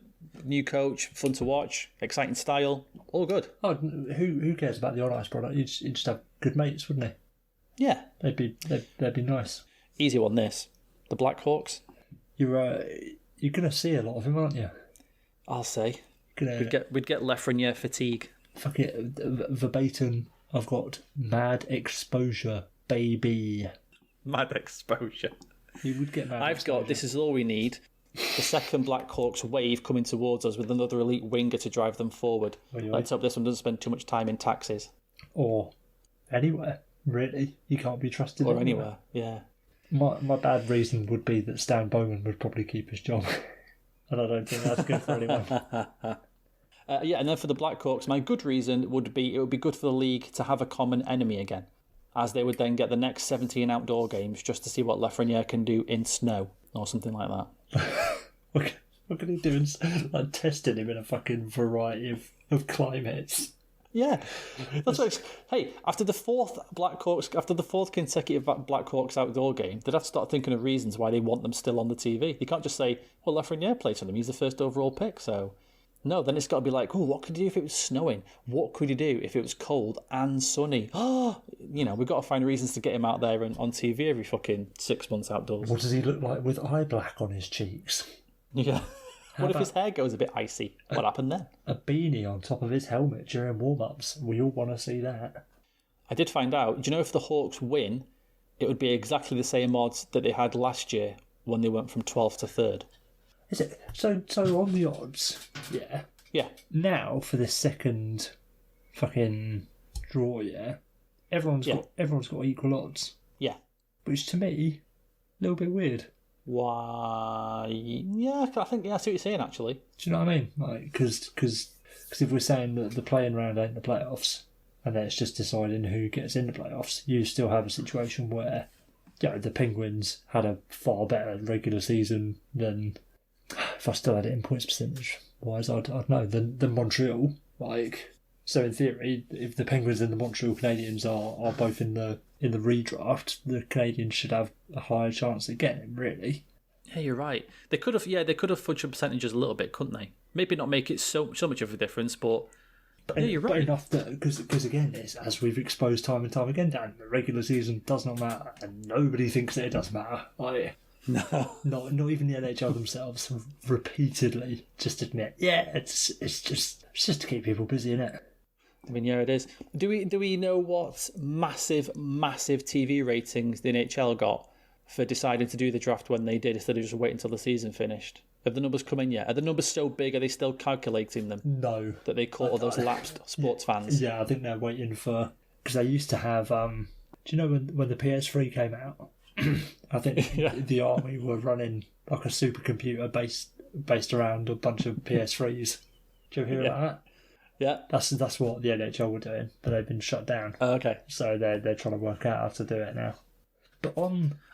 new coach, fun to watch, exciting style, all good. Oh, who cares about the on ice product? You'd just have good mates, wouldn't they? Yeah. They'd be nice. Easy one, this. The Blackhawks. You're gonna see a lot of him, aren't you? I'll say. Gonna We'd get Lafreniere fatigue. fuck it verbatim. I've got mad exposure, baby. Mad exposure. You would get mad. I've exposure. got This Is All We Need. The second Blackhawks wave coming towards us with another elite winger to drive them forward. Let's hope this one doesn't spend too much time in taxis. Or anywhere, really. You can't be trusted. Or anywhere, yeah. My bad reason would be that Stan Bowman would probably keep his job. And I don't think that's good for anyone. Yeah, and then for the Blackhawks, my good reason would be it would be good for the league to have a common enemy again, as they would then get the next 17 outdoor games just to see what Lafreniere can do in snow or something like that. What can he do? Like testing him in a fucking variety of climates. Yeah, that's what. Hey, after the fourth consecutive Blackhawks outdoor game, they'd have to start thinking of reasons why they want them still on the TV. You can't just say, "Well, Lafreniere plays for them; he's the first overall pick." So, no, then it's got to be like, "Oh, what could he do if it was snowing? What could he do if it was cold and sunny?" Oh, we've got to find reasons to get him out there and on TV every fucking 6 months outdoors. What does he look like with eye black on his cheeks? Yeah. What if his hair goes a bit icy? What happened then? A beanie on top of his helmet during warm-ups. We all want to see that. I did find out, do you know if the Hawks win, it would be exactly the same odds that they had last year when they went from 12th to 3rd. Is it? So on the odds, yeah. Yeah. Now, for this second fucking draw, yeah, everyone's got equal odds. Yeah. Which, to me, a little bit weird. Why? Yeah, I think, I see what you're saying, actually. Do you know what I mean? Like, because if we're saying that the playing round ain't the playoffs, and then it's just deciding who gets in the playoffs, you still have a situation where, the Penguins had a far better regular season than, if I still had it in points percentage wise, I'd know, than Montreal. Like, so in theory, if the Penguins and the Montreal Canadiens are both in the redraft, the Canadiens should have a higher chance of getting him, really. Yeah, you're right. They could have fudged the percentages a little bit, couldn't they? Maybe not make it so much of a difference, but yeah, you're right. But enough that, because again, it's, as we've exposed time and time again, Dan, the regular season does not matter, and nobody thinks that it does matter. No. Not even the NHL themselves repeatedly just admit, it's just to keep people busy, innit? I mean, yeah, it is. Do we know what massive TV ratings the NHL got for deciding to do the draft when they did instead of just waiting until the season finished? Have the numbers come in yet? Are the numbers so big? Are they still calculating them? No. That they caught all those lapsed sports fans? Yeah, I think they're waiting for... Because they used to have... do you know when the PS3 came out? I think the army were running like a supercomputer based around a bunch of PS3s. Do you ever hear about that? Yeah, that's what the NHL were doing, but they've been shut down. Oh, okay. So they're trying to work out how to do it now. But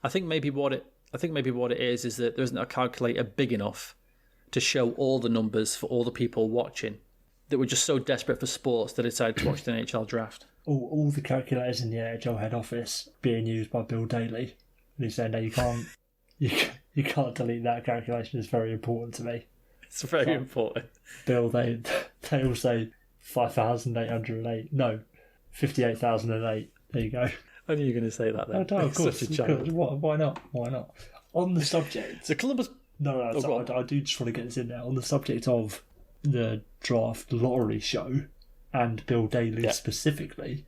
I think maybe what it is that there isn't a calculator big enough to show all the numbers for all the people watching that were just so desperate for sports that they decided to watch the NHL draft. All the calculators in the NHL head office being used by Bill Daly, and he's saying, "No, you can't, you can't delete that calculation. It's very important to me." It's very important. Bill, they all say 5,808. No, 58,008. There you go. I knew you were going to say that then. Oh, no, of course. Such a child. Why not? Why not? On the subject... So Columbus... No, I do just want to get this in there. On the subject of the draft lottery show and Bill Daly specifically,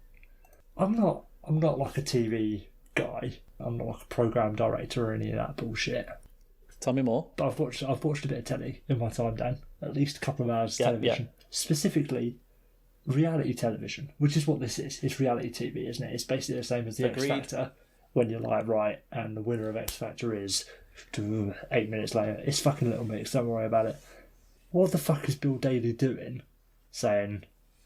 I'm not like a TV guy. I'm not like a program director or any of that bullshit. Tell me more. But I've watched a bit of telly in my time, Dan. At least a couple of hours of television. Yeah. Specifically, reality television, which is what this is. It's reality TV, isn't it? It's basically the same as the X Factor. When you're like, right, and the winner of X Factor is 8 minutes later. It's fucking Little Mix. Don't worry about it. What the fuck is Bill Daly doing? Saying,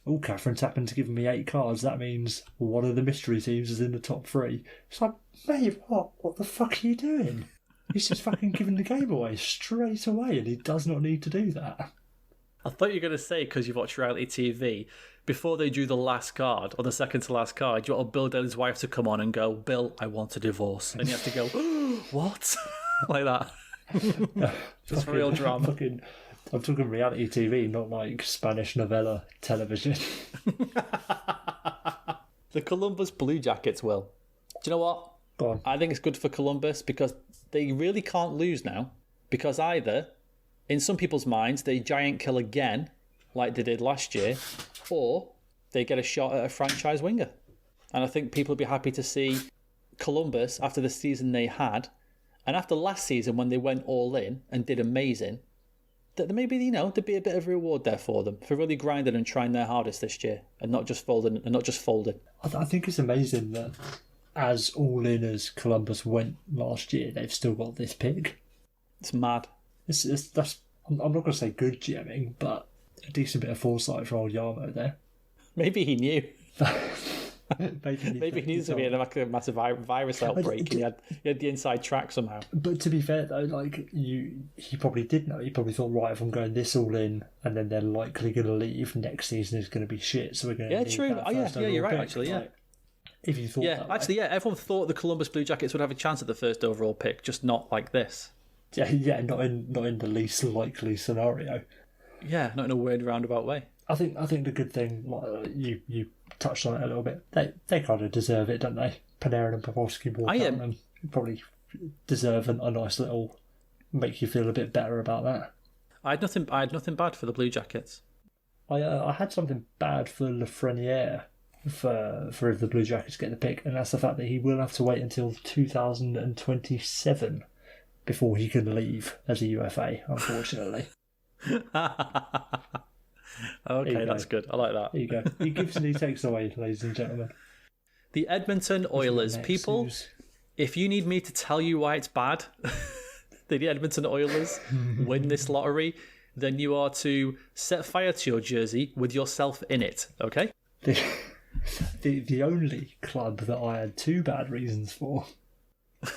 oh, Catherine's happened to give me 8 cards. That means one of the mystery teams is in the top 3. It's like, mate, what the fuck are you doing? He's just fucking giving the game away straight away, and he does not need to do that. I thought you were going to say, because you watch reality TV, before they drew the last card, or the second to last card, you want Bill Daly's wife to come on and go, Bill, I want a divorce. And you have to go, what? Like that. Just real drama. I'm talking reality TV, not like Spanish novella television. The Columbus Blue Jackets, Will. Do you know what? Go on. I think it's good for Columbus because they really can't lose now. Because either, in some people's minds, they giant kill again, like they did last year, or they get a shot at a franchise winger. And I think people will be happy to see Columbus, after the season they had, and after last season when they went all in and did amazing, that maybe, there'd be a bit of a reward there for them for really grinding and trying their hardest this year and not just folding. I think it's amazing that as all in as Columbus went last year, they've still got this pick. It's mad. I'm not going to say good GMing, but a decent bit of foresight for old Yarmo there. Maybe he knew. Maybe he knew to be a massive virus outbreak, and he had the inside track somehow. But to be fair though, like he probably did know. He probably thought, right, if I'm going this all in, and then they're likely going to leave, next season is going to be shit. So we're going to yeah, true. Oh yeah, you're right. Actually, yeah. If you thought, everyone thought the Columbus Blue Jackets would have a chance at the first overall pick, just not like this. Yeah, not in the least likely scenario. Yeah, not in a weird roundabout way. I think the good thing, like, you touched on it a little bit. They kind of deserve it, don't they? Panarin and Pavelski walk out and probably deserve a nice little make you feel a bit better about that. I had nothing bad for the Blue Jackets. I had something bad for Lafreniere for if the Blue Jackets get the pick, and that's the fact that he will have to wait until 2027 before he can leave as a UFA, unfortunately. Okay, that's good. I like that. There you go. He gives and he takes away, ladies and gentlemen. The Edmonton Oilers. People, if you need me to tell you why it's bad, the Edmonton Oilers win this lottery, then you are to set fire to your jersey with yourself in it, okay? The only club that I had 2 bad reasons for.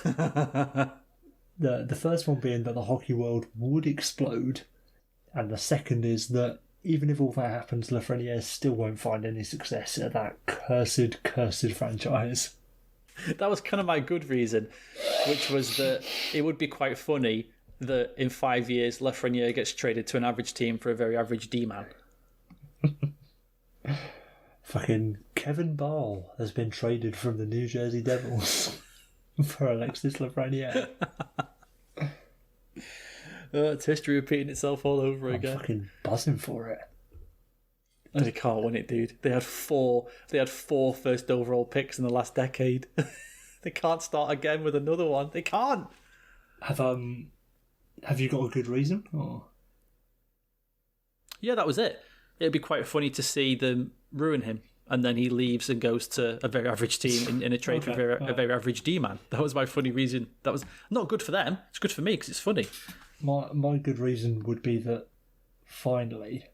The first one being that the hockey world would explode, and the second is that even if all that happens, Lafreniere still won't find any success at that cursed franchise. That was kind of my good reason, which was that it would be quite funny that in 5 years Lafreniere gets traded to an average team for a very average D-man. Fucking Kevin Ball has been traded from the New Jersey Devils for Alexis Lafreniere. It's history repeating itself all over again. I'm fucking buzzing for it. They can't win it, dude. They had four first overall picks in the last decade. They can't start again with another one. They can't. Have you got a good reason? Or? Yeah, that was it. It'd be quite funny to see them ruin him, and then he leaves and goes to a very average team in a trade for a very average D-man. That was my funny reason. That was not good for them. It's good for me because it's funny. My good reason would be that finally,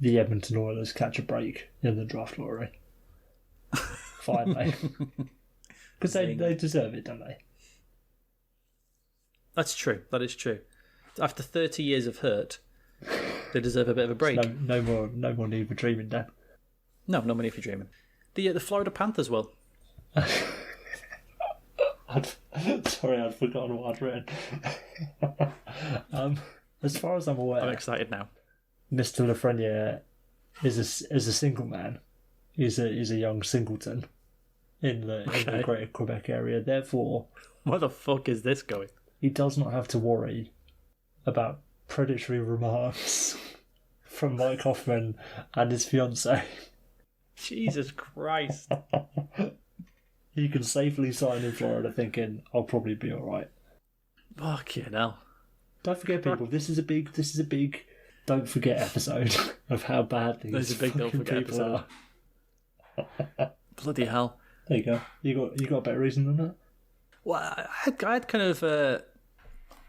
the Edmonton Oilers catch a break in the draft lottery. Finally. Because they deserve it, don't they? That's true. That is true. After 30 years of hurt, they deserve a bit of a break. No more need for dreaming, Dan. No more need for dreaming. The Florida Panthers will. Sorry, I'd forgotten what I'd written. As far as I'm aware, I'm excited now. Mr. Lafreniere is a single man. He's a young singleton in the Greater Quebec area. Therefore, where the fuck is this going? He does not have to worry about predatory remarks from Mike Hoffman and his fiancée. Jesus Christ. He can safely sign in Florida thinking, I'll probably be alright. Fucking hell. Don't forget, people, this is a big don't forget episode of how bad these a big don't forget episode. Are. Bloody hell. There you go. You got a better reason than that? Well, I had kind of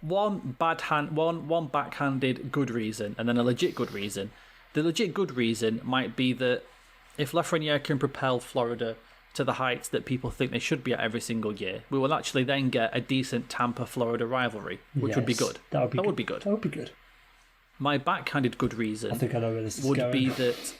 one backhanded good reason, and then a legit good reason. The legit good reason might be that if Lafreniere can propel Florida to the heights that people think they should be at every single year, we will actually then get a decent Tampa-Florida rivalry, which would be good. That would be good. That would be good. My backhanded good reason I think I know where this is would going. be that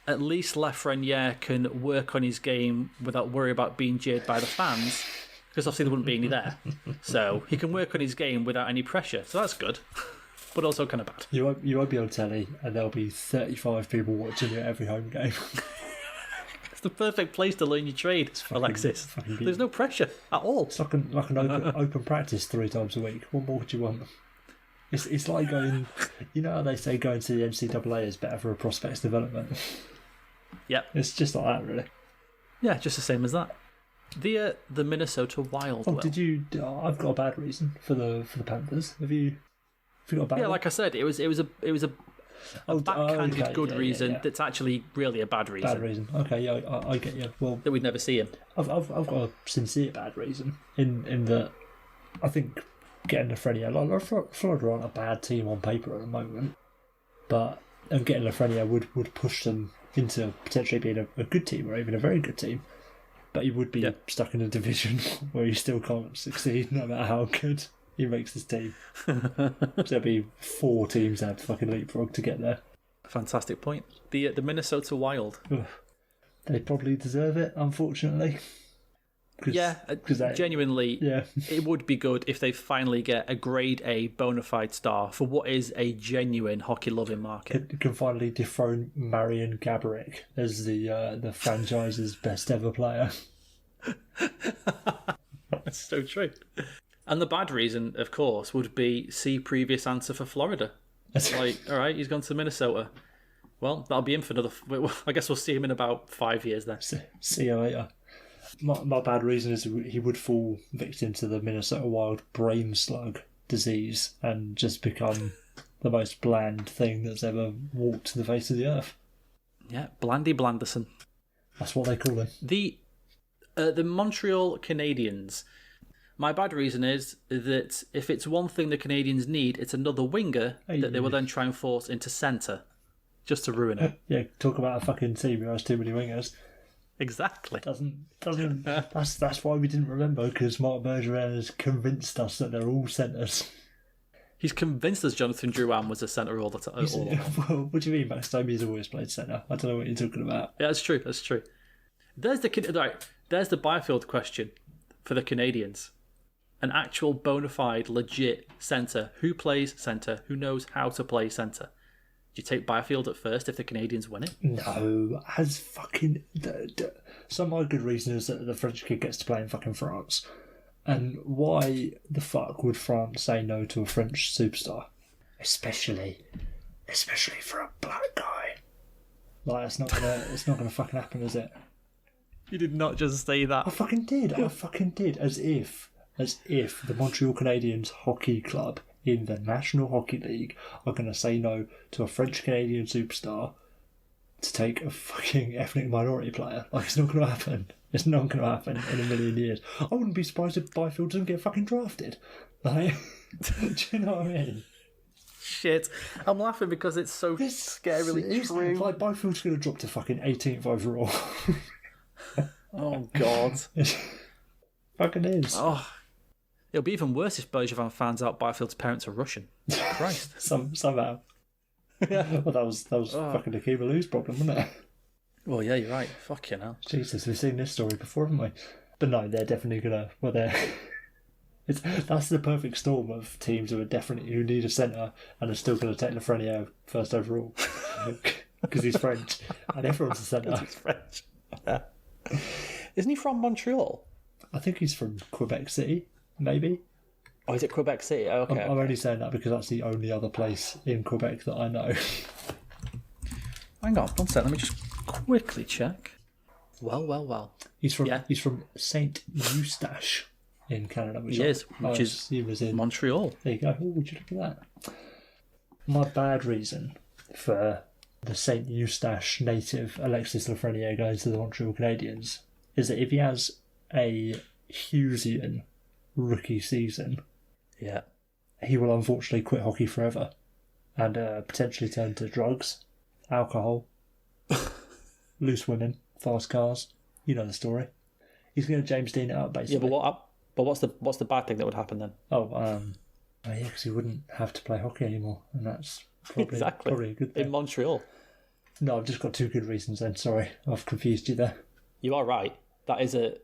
at least Lafreniere can work on his game without worry about being jeered by the fans, because obviously there wouldn't be any there. So he can work on his game without any pressure. So that's good, but also kind of bad. You won't be on telly, and there'll be 35 people watching you at every home game. It's the perfect place to learn your trade, Alexis. There's no pressure at all. It's like an open practice 3 times a week. What more would you want? It's like going... You know how they say going to the NCAA is better for a prospect's development? Yep. It's just like that, really. Yeah, just the same as that. The Minnesota Wild. I've got a bad reason for the Panthers. Have you got a bad one? Like I said, it was a backhanded good reason that's actually really a bad reason. Bad reason. Okay, yeah, I get you. Well, that we'd never see him. I've got a sincere bad reason in that I think getting Lafreniere, like Florida aren't a bad team on paper at the moment, but getting Lafreniere would push them into potentially being a good team or even a very good team. But he would be stuck in a division where he still can't succeed no matter how good he makes his team. So there'll be 4 teams that have fucking leapfrog to get there. Fantastic point. The Minnesota Wild. They probably deserve it, unfortunately. Genuinely, it would be good if they finally get a grade A bona fide star for what is a genuine hockey-loving market. It can finally dethrone Marian Gaborik as the franchise's best ever player. That's so true. And the bad reason, of course, would be see previous answer for Florida. Like, all right, he's gone to Minnesota. Well, that'll be him for another... I guess we'll see him in about 5 years then. See you later. My bad reason is he would fall victim to the Minnesota Wild brain slug disease and just become the most bland thing that's ever walked the face of the earth. Yeah, Blandy Blanderson. That's what they call him. The Montreal Canadiens. My bad reason is that if it's one thing the Canadiens need, it's another winger that they will then try and force into centre, just to ruin it. Yeah, talk about a fucking team who has too many wingers. Exactly. That's why we didn't remember, because Marc Bergevin has convinced us that they're all centres. He's convinced us Jonathan Drouin was a centre all the time. Well, what do you mean? Max Domi's always played centre. I don't know what you're talking about. Yeah, that's true. There's the Byfield question for the Canadiens. An actual bona fide, legit centre. Who plays centre? Who knows how to play centre? Do you take Byfield at first if the Canadiens win it? No, as fucking... Some of my good reason is that the French kid gets to play in fucking France. And why the fuck would France say no to a French superstar? Especially for a black guy. Like, it's not gonna fucking happen, is it? You did not just say that. I fucking did. As if the Montreal Canadiens hockey club in the National Hockey League are going to say no to a French-Canadian superstar to take a fucking ethnic minority player. Like, it's not going to happen. It's not going to happen in a million years. I wouldn't be surprised if Byfield doesn't get fucking drafted. Like, do you know what I mean? Shit. I'm laughing because it's so scarily true. Like, Byfield's going to drop to fucking 18th overall. Oh, God. It fucking is. Oh. It'll be even worse if Bergevin finds out Byfield's parents are Russian. Christ. Somehow. Well, that was fucking Akeem Alou's problem, wasn't it? Well, yeah, you're right. Fucking hell. Jesus, we've seen this story before, haven't we? But no, they're definitely gonna. Well, that's the perfect storm of teams who need a centre and are still gonna take Lafreniere first overall because he's French and everyone's a centre. He's French. Yeah. Isn't he from Montreal? I think he's from Quebec City. Maybe. Oh, is it Quebec City? Oh, okay. I'm only saying that because that's the only other place in Quebec that I know. Hang on, 1 second. Let me just quickly check. Well. He's from Saint Eustache in Canada. Which is in Montreal. There you go. Oh, would you look at that? My bad reason for the Saint Eustache native Alexis Lafreniere going to the Montreal Canadiens is that if he has a Hughesian rookie season, he will unfortunately quit hockey forever and potentially turn to drugs, alcohol, loose women, fast cars. You know the story. He's going to James Dean it up, basically. Yeah, but what's the bad thing that would happen then? Yeah, because he wouldn't have to play hockey anymore, and that's probably a good thing. In Montreal. No, I've just got two good reasons then. Sorry, I've confused you there. You are right. That is a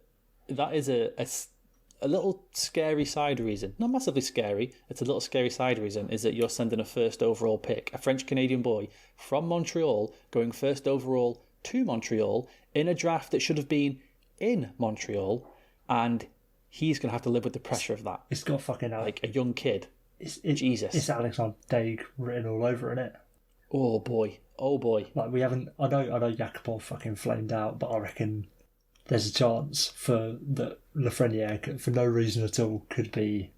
little scary side reason. Not massively scary. It's a little scary side reason is that you're sending a first overall pick, a French-Canadian boy from Montreal, going first overall to Montreal in a draft that should have been in Montreal, and he's going to have to live with the pressure of that. It's got fucking like a young kid. Jesus. It's Alexander Daig written all over in it. Oh boy. Like we haven't. I know Yakupov fucking flamed out, but I reckon there's a chance for that Lafreniere, for no reason at all, could be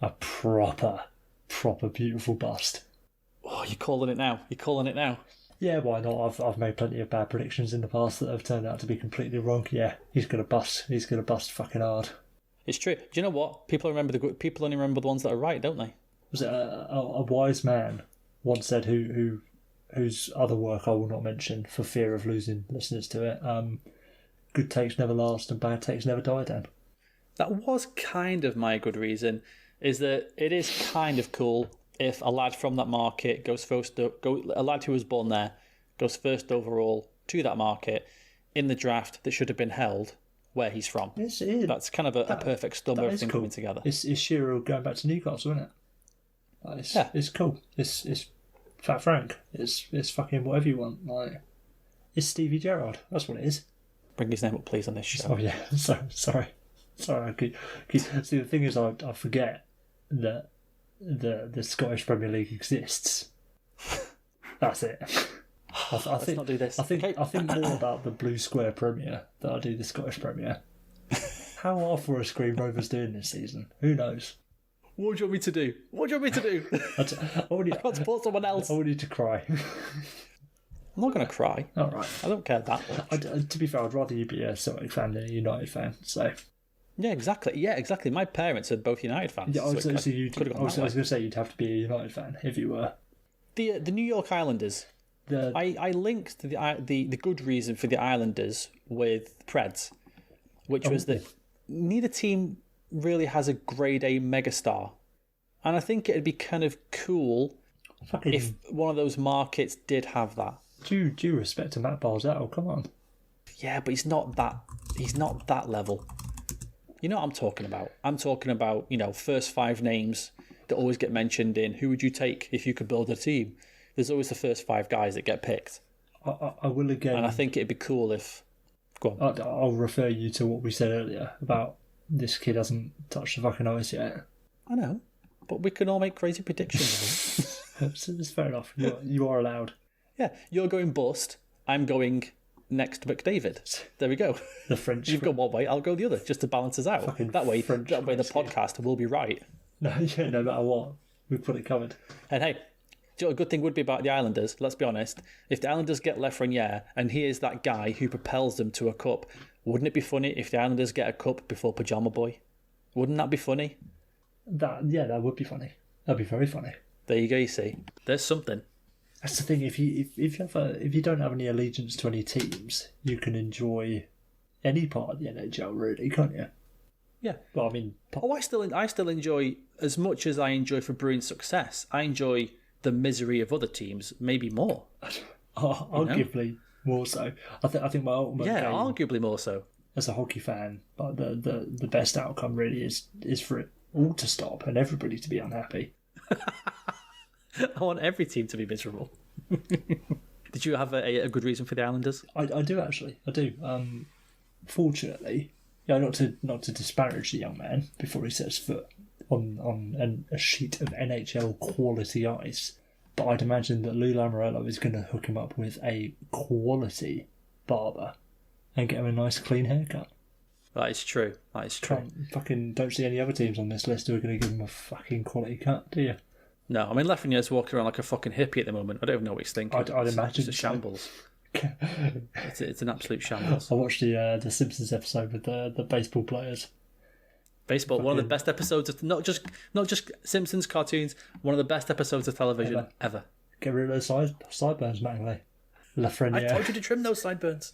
a proper beautiful bust. Oh, you're calling it now. Yeah, why not? I've made plenty of bad predictions in the past that have turned out to be completely wrong. Yeah, he's gonna bust. He's gonna bust fucking hard. It's true. Do you know what? People only remember the ones that are right, don't they? Was it a wise man once said whose other work I will not mention for fear of losing listeners to it. Good takes never last and bad takes never die, Dan. That was kind of my good reason, is that it is kind of cool if a lad from that market a lad who was born there goes first overall to that market in the draft that should have been held where he's from. That's kind of a perfect storm of everything coming together. It's Shearer going back to Newcastle, isn't it? It's cool. It's Fat Frank. It's fucking whatever you want. Like, it's Stevie Gerrard. That's what it is. Bring his name up, please, on this show. Oh yeah. Sorry. I keep. See, the thing is, I forget that the Scottish Premier League exists. That's it. Let's not do this. I think more about the Blue Square Premier than I do the Scottish Premier. How are Forest Green Rovers doing this season? Who knows? What do you want me to do? I can't support someone else. I want you to cry. I'm not going to cry. All right. I don't care that much. To be fair, I'd rather you be a Celtic fan than a United fan. So. Yeah, exactly. My parents are both United fans. Yeah, I was going to say you'd have to be a United fan if you were. The New York Islanders. I linked the good reason for the Islanders with Preds, which was that neither team really has a grade A megastar, and I think it'd be kind of cool if one of those markets did have that. Due respect to Matt Barzell, come on. Yeah, but he's not that level. You know what I'm talking about? I'm talking about, first five names that always get mentioned in who would you take if you could build a team. There's always the first five guys that get picked. I will again. And I think it'd be cool if... Go on. I'll refer you to what we said earlier about this kid hasn't touched the fucking ice yet. I know, but we can all make crazy predictions. It's fair enough. You are allowed. Yeah, you're going bust. I'm going next to McDavid. There we go. The French. You've gone one way, I'll go the other, just to balance us out. That way, the podcast will be right. No matter what, we've put it covered. And hey, do you know what a good thing would be about the Islanders? Let's be honest. If the Islanders get Lafreniere and he is that guy who propels them to a cup, wouldn't it be funny if the Islanders get a cup before Pajama Boy? Wouldn't that be funny? That would be funny. That'd be very funny. There you go. You see, there's something. That's the thing. If you don't have any allegiance to any teams, you can enjoy any part of the NHL, really, can't you? Yeah. Well, I mean, I still enjoy as much as I enjoy for Bruins' success. I enjoy the misery of other teams, maybe more. Arguably more so. I think my ultimate game, arguably more so. As a hockey fan, but the best outcome really is for it all to stop and everybody to be unhappy. I want every team to be miserable. Did you have a good reason for the Islanders? I do actually. I do. Fortunately, not to disparage the young man before he sets foot on a sheet of NHL quality ice, but I'd imagine that Lou Lamoriello is going to hook him up with a quality barber and get him a nice clean haircut. That is true. Don't see any other teams on this list who are going to give him a fucking quality cut, do you? No, I mean Lafreniere's walking around like a fucking hippie at the moment. I don't even know what he's thinking. I'd imagine it's a shambles. It's an absolute shambles. I watched the Simpsons episode with the baseball players. Baseball, one of the best episodes of not just Simpsons cartoons, one of the best episodes of television ever. Get rid of those sideburns, Mattingly. I told you to trim those sideburns.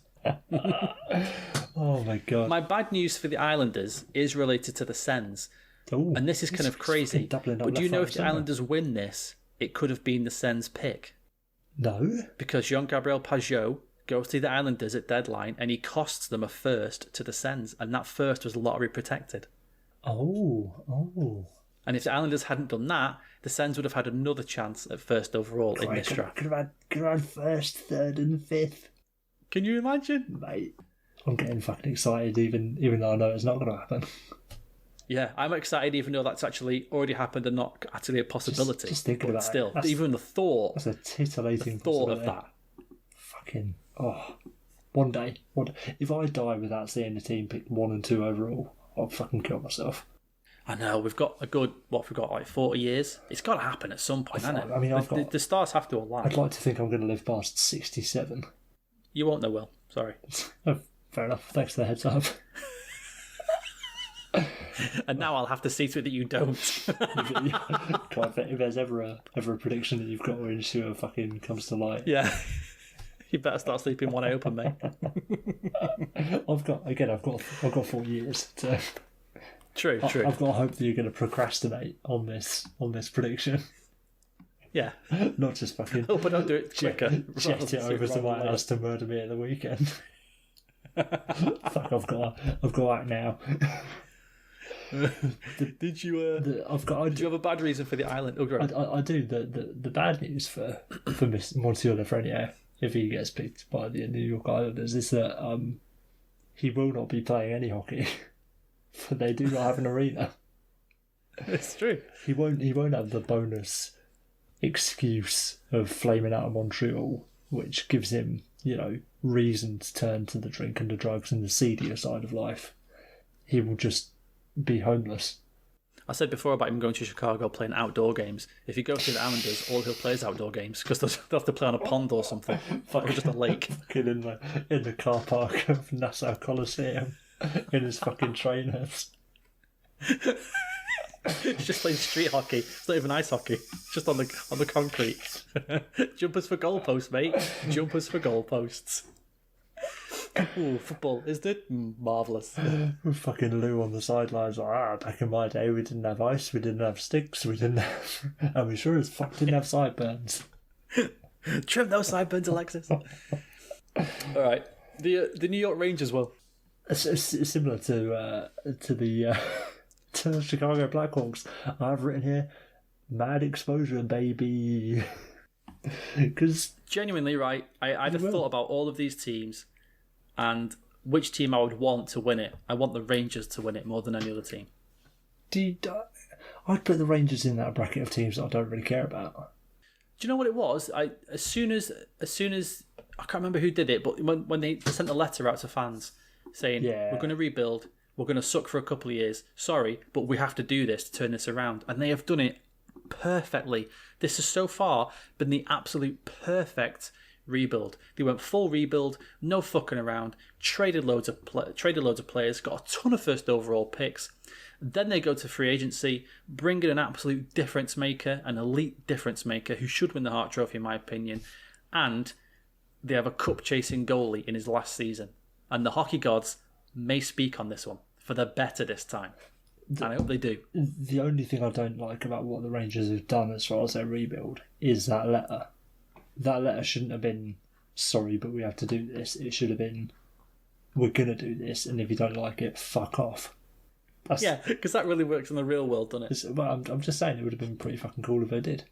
Oh my god. My bad news for the Islanders is related to the Sens. Ooh, and this is kind of crazy. But do you know if the Islanders win this, it could have been the Sens pick? No. Because Jean-Gabriel Pageau goes to the Islanders at deadline and he costs them a first to the Sens, and that first was lottery protected. Oh. And if the Islanders hadn't done that, the Sens would have had another chance at first overall in this draft. Could have had first, third, and fifth. Can you imagine? Mate, I'm getting fucking excited, even though I know it's not going to happen. Yeah, I'm excited, even though that's actually already happened and not actually a possibility. Just thinking about still, it. Even the thought. That's a titillating thought of that. Fucking one day. If I die without seeing the team pick 1 and 2 overall, I'll fucking kill myself. I know, we've got a good, like 40 years? It's got to happen at some point, hasn't it? I mean, the stars have to align. I'd like to think I'm going to live past 67. You won't know, Will. Sorry. Oh, fair enough. Thanks for the heads up. And now I'll have to see to it that you don't. If there's ever a prediction that you've got where Insure fucking comes to light. Yeah. You better start sleeping one eye open, mate. I've got 4 years to... True. I've got to hope that you're going to procrastinate on this prediction. Yeah. Not just fucking... Oh, but don't do it quicker. Jet it over to my house to murder me at the weekend. Fuck, I've got to act now. Did you have a bad reason for the island? Oh, right. I do. The bad news for Monsieur Lafreniere, if he gets picked by the New York Islanders, is that he will not be playing any hockey. For they do not have an arena. It's true. He won't have the bonus excuse of flaming out of Montreal, which gives him, reason to turn to the drink and the drugs and the seedier side of life. He will just be homeless. I said before about him going to Chicago playing outdoor games. If he goes to the Islanders, all he'll play is outdoor games because they'll have to play on a pond or something, or just a lake. Fucking in the car park of Nassau Coliseum in his fucking trainers. He's just playing street hockey. It's not even ice hockey. It's just on the concrete. Jumpers for goalposts, mate. Jumpers for goalposts. Ooh, football, isn't it? Marvellous. Fucking Lou on the sidelines like, back in my day we didn't have ice, we didn't have sticks, we didn't have... And we sure as fuck didn't have sideburns. Trim those sideburns, Alexis. Alright, the New York Rangers, well. It's similar to the Chicago Blackhawks. I've written here, mad exposure, baby. Because genuinely, right, I just thought about all of these teams and which team I would want to win it. I want the Rangers to win it more than any other team. I'd put the Rangers in that bracket of teams that I don't really care about. Do you know what it was? As soon as I can't remember who did it, but when they sent a letter out to fans saying, we're going to rebuild, we're going to suck for a couple of years, sorry, but we have to do this to turn this around. And they have done it perfectly. This has so far been the absolute perfect rebuild. They went full rebuild, no fucking around, traded loads of players, got a ton of first overall picks. Then they go to free agency, bring in an absolute difference maker, an elite difference maker who should win the Hart Trophy in my opinion, and they have a cup chasing goalie in his last season. And the hockey gods may speak on this one, for the better this time. And I hope they do. The only thing I don't like about what the Rangers have done as far as their rebuild is that letter. That letter shouldn't have been, sorry, but we have to do this. It should have been, we're going to do this, and if you don't like it, fuck off. Yeah, because that really works in the real world, doesn't it? Well, I'm just saying it would have been pretty fucking cool if they did.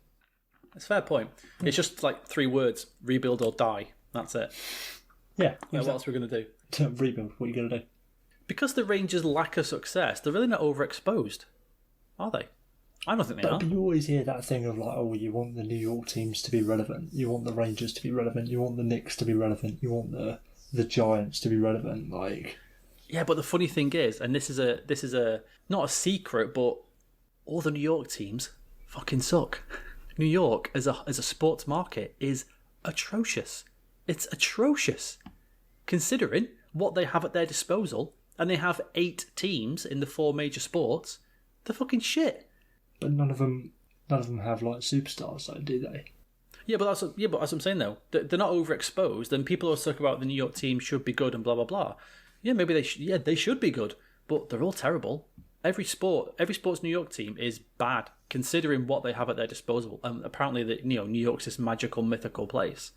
That's a fair point. It's just like 3 words, rebuild or die. That's it. Yeah. What else are we going to do? To rebuild, what are you going to do? Because the Rangers lack a success, they're really not overexposed, are they? I don't think they are. But you always hear that thing of like, oh, you want the New York teams to be relevant, you want the Rangers to be relevant, you want the Knicks to be relevant, you want the Giants to be relevant, like. Yeah, but the funny thing is, and this is a not a secret, but all the New York teams fucking suck. New York as a sports market is atrocious. It's atrocious, considering what they have at their disposal and they have 8 teams in the 4 major sports, they're fucking shit. But none of them have like superstars, though, do they? Yeah, but that's what I'm saying though. They're not overexposed, and people are talking about the New York team should be good and blah blah blah. Yeah, maybe they should be good, but they're all terrible. Every sports New York team is bad considering what they have at their disposal. And apparently, New York's this magical, mythical place.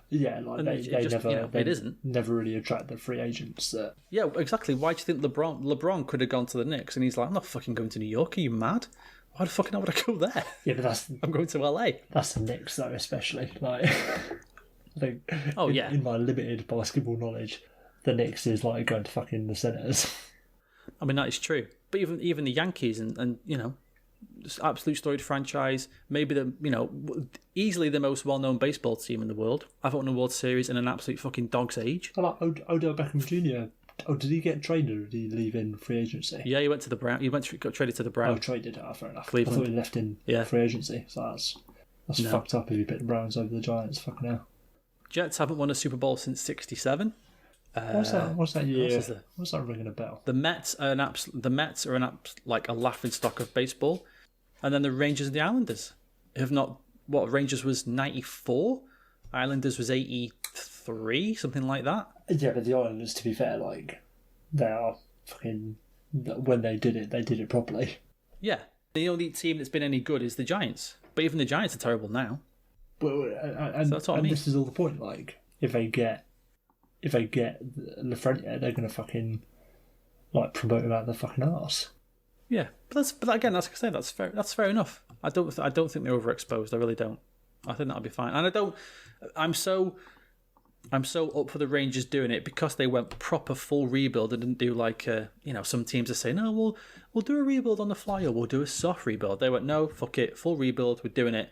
Yeah, like and they just, never, it isn't. Never really attract the free agents. Yeah, exactly. Why do you think LeBron could have gone to the Knicks? And he's like, I'm not fucking going to New York. Are you mad? Why the fuck would I go there? Yeah, but I'm going to LA. That's the Knicks, though, especially. Like, I think. In my limited basketball knowledge, the Knicks is like going to fucking the Senators. I mean, that is true. But even the Yankees and just absolute storied franchise, maybe easily the most well-known baseball team in the world. I've won a World Series in an absolute fucking dog's age. I like Odell Beckham Jr. Oh, did he get traded or did he leave in free agency? Yeah, he went to the Brown. Got traded to the Browns. Oh, traded. Fair enough. Cleveland. I thought he left in free agency. So that's fucked up if you pick the Browns over the Giants. Fucking hell. Jets haven't won a Super Bowl since '67. What's that year? What's that ringing a bell? The Mets are like a laughing stock of baseball, and then the Rangers and the Islanders have not. What Rangers was 94, Islanders was 83, something like that. Yeah, but the Islanders, to be fair, like they are fucking. When they did it properly. Yeah, the only team that's been any good is the Giants, but even the Giants are terrible now. Well, and that's what I mean. This is all the point. Like, if they get Lafreniere, they're going to fucking like promote him out their fucking arse. Yeah, but again, that's like I say, that's fair enough. I don't think they're overexposed. I really don't. I think that'll be fine. And I'm so up for the Rangers doing it because they went proper full rebuild and didn't do like some teams are saying, oh, we'll do a rebuild on the fly or we'll do a soft rebuild. They went, no, fuck it, full rebuild. We're doing it.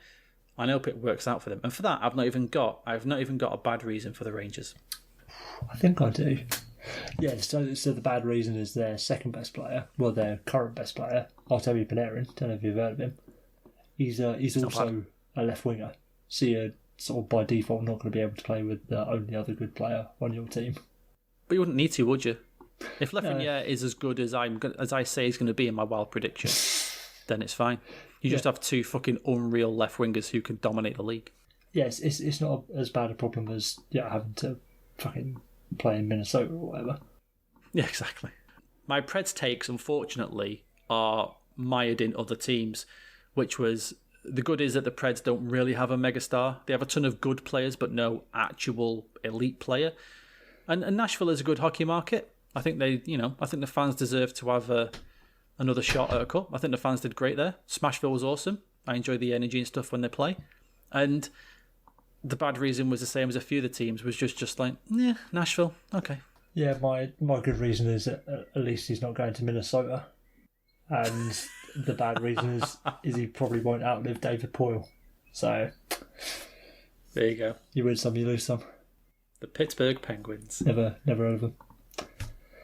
I hope it works out for them. And for that, I've not even got a bad reason for the Rangers. I think I do. Yeah, so the bad reason is their second best player, well, their current best player, Artemi Panarin. Don't know if you've heard of him. He's also a left winger, so you're sort of by default not going to be able to play with the only other good player on your team. But you wouldn't need to, would you? If Lafreniere is as good as I say he's going to be in my wild prediction, then it's fine. You just have 2 fucking unreal left wingers who can dominate the league. Yes, it's not as bad a problem as having to fucking play in Minnesota or whatever. Yeah, exactly. My Preds takes, unfortunately, are mired in other teams, which was the good is that the Preds don't really have a megastar. They have a ton of good players, but no actual elite player. And Nashville is a good hockey market. I think I think the fans deserve to have another shot at a cup. I think the fans did great there. Smashville was awesome. I enjoy the energy and stuff when they play. And the bad reason was the same as a few of the teams, was just like, yeah, Nashville, okay. Yeah, my good reason is that at least he's not going to Minnesota. And the bad reason is he probably won't outlive David Poyle. So there you go. You win some, you lose some. The Pittsburgh Penguins. Never heard of them.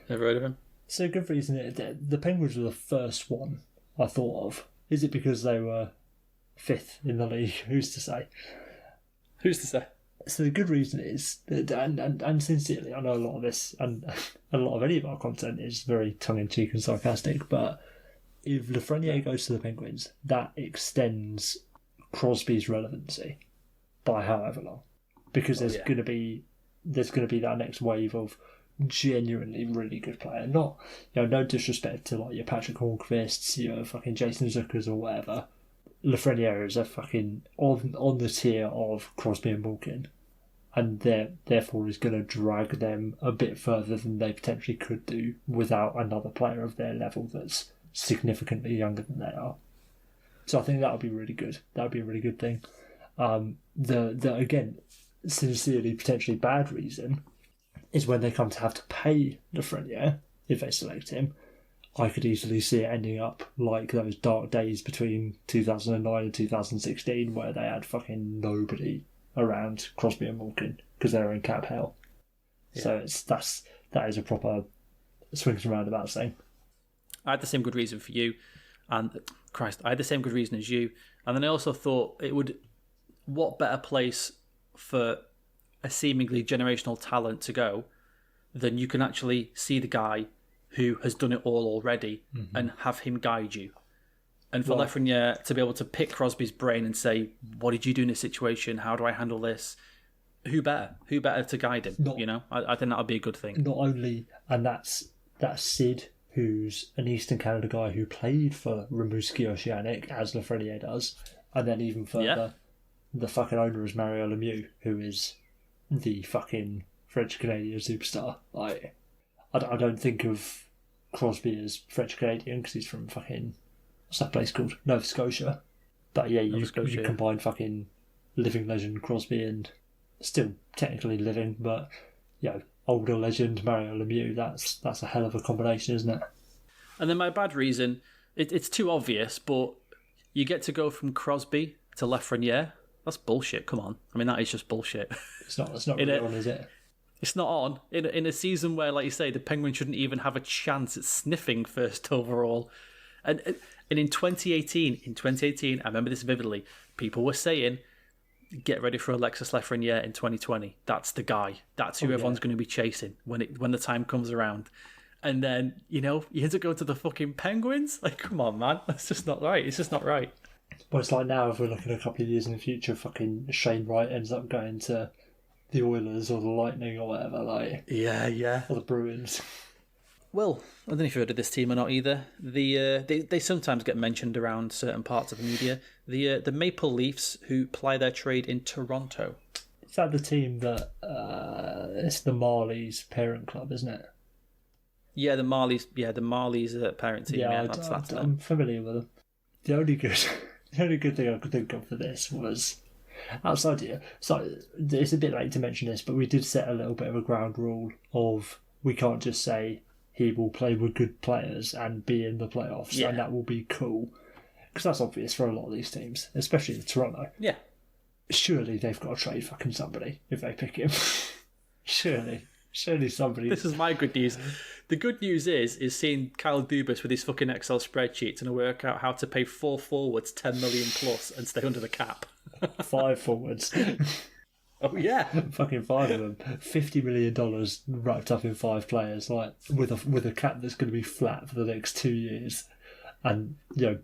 Never heard of him. So a good reason, the Penguins were the first one I thought of. Is it because they were 5th in the league? Who's to say? Who's to say? So the good reason is that, and sincerely, I know a lot of this and a lot of any of our content is very tongue-in-cheek and sarcastic, but if Lafreniere goes to the Penguins, that extends Crosby's relevancy by however long, because there's going to be that next wave of genuinely really good player. Not, no disrespect to like your Patrick Hornqvists, your fucking Jason Zuckers or whatever. Lafreniere is a fucking on the tier of Crosby and Malkin, and therefore is going to drag them a bit further than they potentially could do without another player of their level that's significantly younger than they are. So I think that would be really good. That would be a really good thing. The again, sincerely potentially bad reason is when they come to have to pay Lafreniere if they select him. I could easily see it ending up like those dark days between 2009 and 2016 where they had fucking nobody around Crosby and Malkin because they were in cap hell. Yeah. So that is a proper swings and roundabouts thing. I had the same good reason for you, and I had the same good reason as you, and then I also thought what better place for a seemingly generational talent to go than you can actually see the guy who has done it all already and have him guide you. And for Lafreniere to be able to pick Crosby's brain and say, what did you do in this situation? How do I handle this? Who better? Who better to guide him? I think that would be a good thing. Not only, and that's Sid, who's an Eastern Canada guy who played for Rimouski Oceanic, as Lafreniere does, and then even further, the fucking owner is Mario Lemieux, who is the fucking French-Canadian superstar. Like, I don't think of Crosby as French-Canadian because he's from fucking, what's that place called? Nova Scotia. But yeah, you combine fucking living legend Crosby and still technically living, but older legend Mario Lemieux. That's a hell of a combination, isn't it? And then my bad reason, it's too obvious, but you get to go from Crosby to Lafreniere. That's bullshit. Come on, I mean that is just bullshit. It's not really on, is it? It's not on in a season where, like you say, the Penguins shouldn't even have a chance at sniffing first overall. And in 2018, I remember this vividly. People were saying, get ready for Alexis Lafreniere in 2020. That's the guy. That's who everyone's going to be chasing when the time comes around. And then, you end up going to the fucking Penguins? Like, come on, man. That's just not right. It's just not right. Well, it's like now, if we're looking a couple of years in the future, fucking Shane Wright ends up going to the Oilers or the Lightning or whatever, like... Yeah. Or the Bruins. Well, I don't know if you've heard of this team or not either. They sometimes get mentioned around certain parts of the media. The Maple Leafs, who ply their trade in Toronto. Is that the team that... it's the Marlies parent club, isn't it? Yeah, the Marlies parent team. Yeah, that's I'm familiar with them. The only good thing I could think of for this was... outside here, so it's a bit late to mention this, but we did set a little bit of a ground rule of we can't just say he will play with good players and be in the playoffs, and that will be cool. Because that's obvious for a lot of these teams, especially in Toronto. Yeah. Surely they've got to trade fucking somebody if they pick him. Surely somebody... This is my good news. The good news is seeing Kyle Dubas with his fucking Excel spreadsheet and work out how to pay 4 forwards 10 million plus and stay under the cap. 5 forwards. Oh yeah, fucking 5 of them. $50 million wrapped up in 5 players, like with a cap that's going to be flat for the next 2 years, and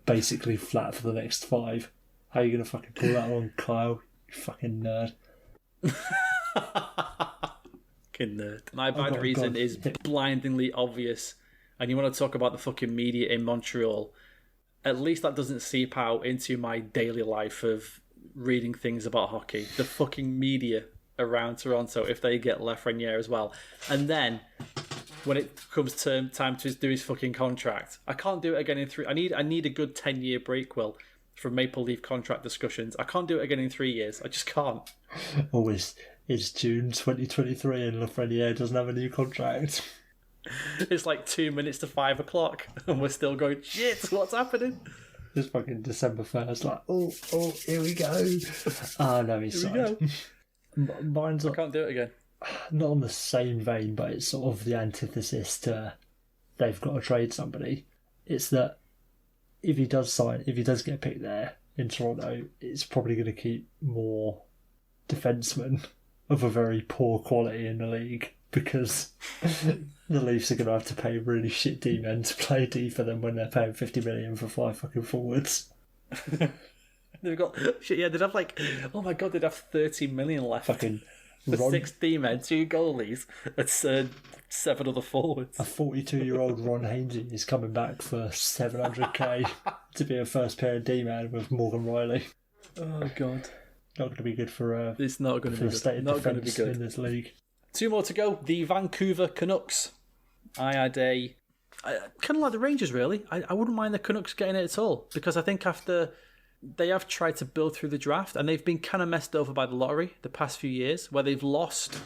basically flat for the next 5. How are you going to fucking pull that on, Kyle? You fucking nerd. Fucking nerd. My bad reason is blindingly obvious, and you want to talk about the fucking media in Montreal. At least that doesn't seep out into my daily life of reading things about hockey. The fucking media around Toronto, if they get Lafreniere as well. And then, when it comes to time to do his fucking contract, I can't do it again in 3... I need a good 10-year break, Will, from Maple Leaf contract discussions. I can't do it again in 3 years. I just can't. It's June 2023 and Lafreniere doesn't have a new contract. It's like 2 minutes to 5 o'clock and we're still going, shit, what's happening? It's fucking December 1st, like, oh, here we go. Ah, no, he's signed. Mine's I can't do it again. Not on the same vein, but it's sort of the antithesis to they've got to trade somebody. It's that if he does get picked there in Toronto, it's probably going to keep more defensemen of a very poor quality in the league, because the Leafs are going to have to pay really shit D-men to play D for them when they're paying $50 million for 5 fucking forwards. They've got shit. Yeah, they'd have oh my god, they'd have 30 million left. Fucking for 6 D-men, 2 goalies, that's 7 other forwards. A 42-year-old Ron Hainsey is coming back for $700k to be a first pair of D-man with Morgan Riley. Oh god. Not going to be good for it's not going to be the state of defence in this league. 2 more to go. The Vancouver Canucks. I kind of like the Rangers, really. I wouldn't mind the Canucks getting it at all, because I think after they have tried to build through the draft and they've been kind of messed over by the lottery the past few years, where they've lost,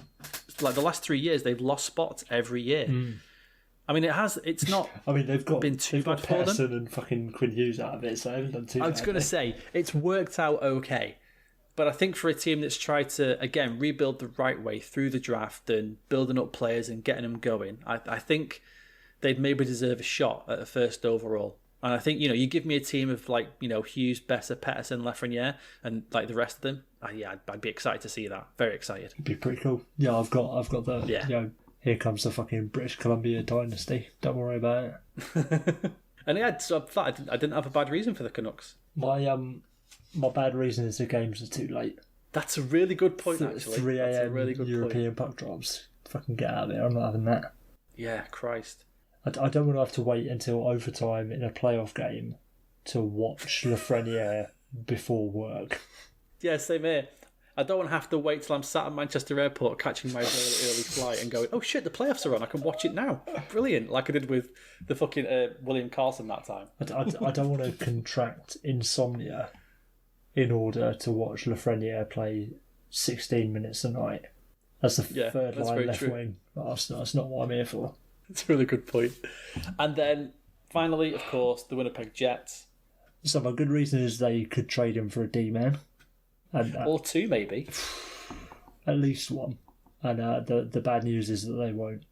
like the last 3 years, they've lost spots every year. I mean, it's not. I mean, they've got been too bad for them. And fucking Quinn Hughes out of it, so they haven't done too bad. I was going to say it's worked out okay. But I think for a team that's tried to, again, rebuild the right way through the draft and building up players and getting them going, I think they'd maybe deserve a shot at a first overall. And I think, you give me a team of Hughes, Besser, Pettersson, Lafreniere, and the rest of them. I'd be excited to see that. Very excited. It'd be pretty cool. Yeah, I've got the here comes the fucking British Columbia dynasty. Don't worry about it. And I didn't have a bad reason for the Canucks. My bad reason is the games are too late. That's a really good point, actually. 3 a.m. That's a really good European puck drops. Fucking get out of there. I'm not having that. Yeah, Christ. I don't want to have to wait until overtime in a playoff game to watch Lafreniere before work. Yeah, same here. I don't want to have to wait till I'm sat at Manchester Airport catching my very early flight and going, oh shit, the playoffs are on, I can watch it now. Brilliant, like I did with the fucking William Carlson that time. I don't want to contract insomnia in order to watch Lafreniere play 16 minutes a night. That's the third line left wing. That's not what I'm here for. That's a really good point. And then, finally, of course, the Winnipeg Jets. So my good reason is they could trade him for a D-man. Or two, maybe. At least one. And the bad news is that they won't.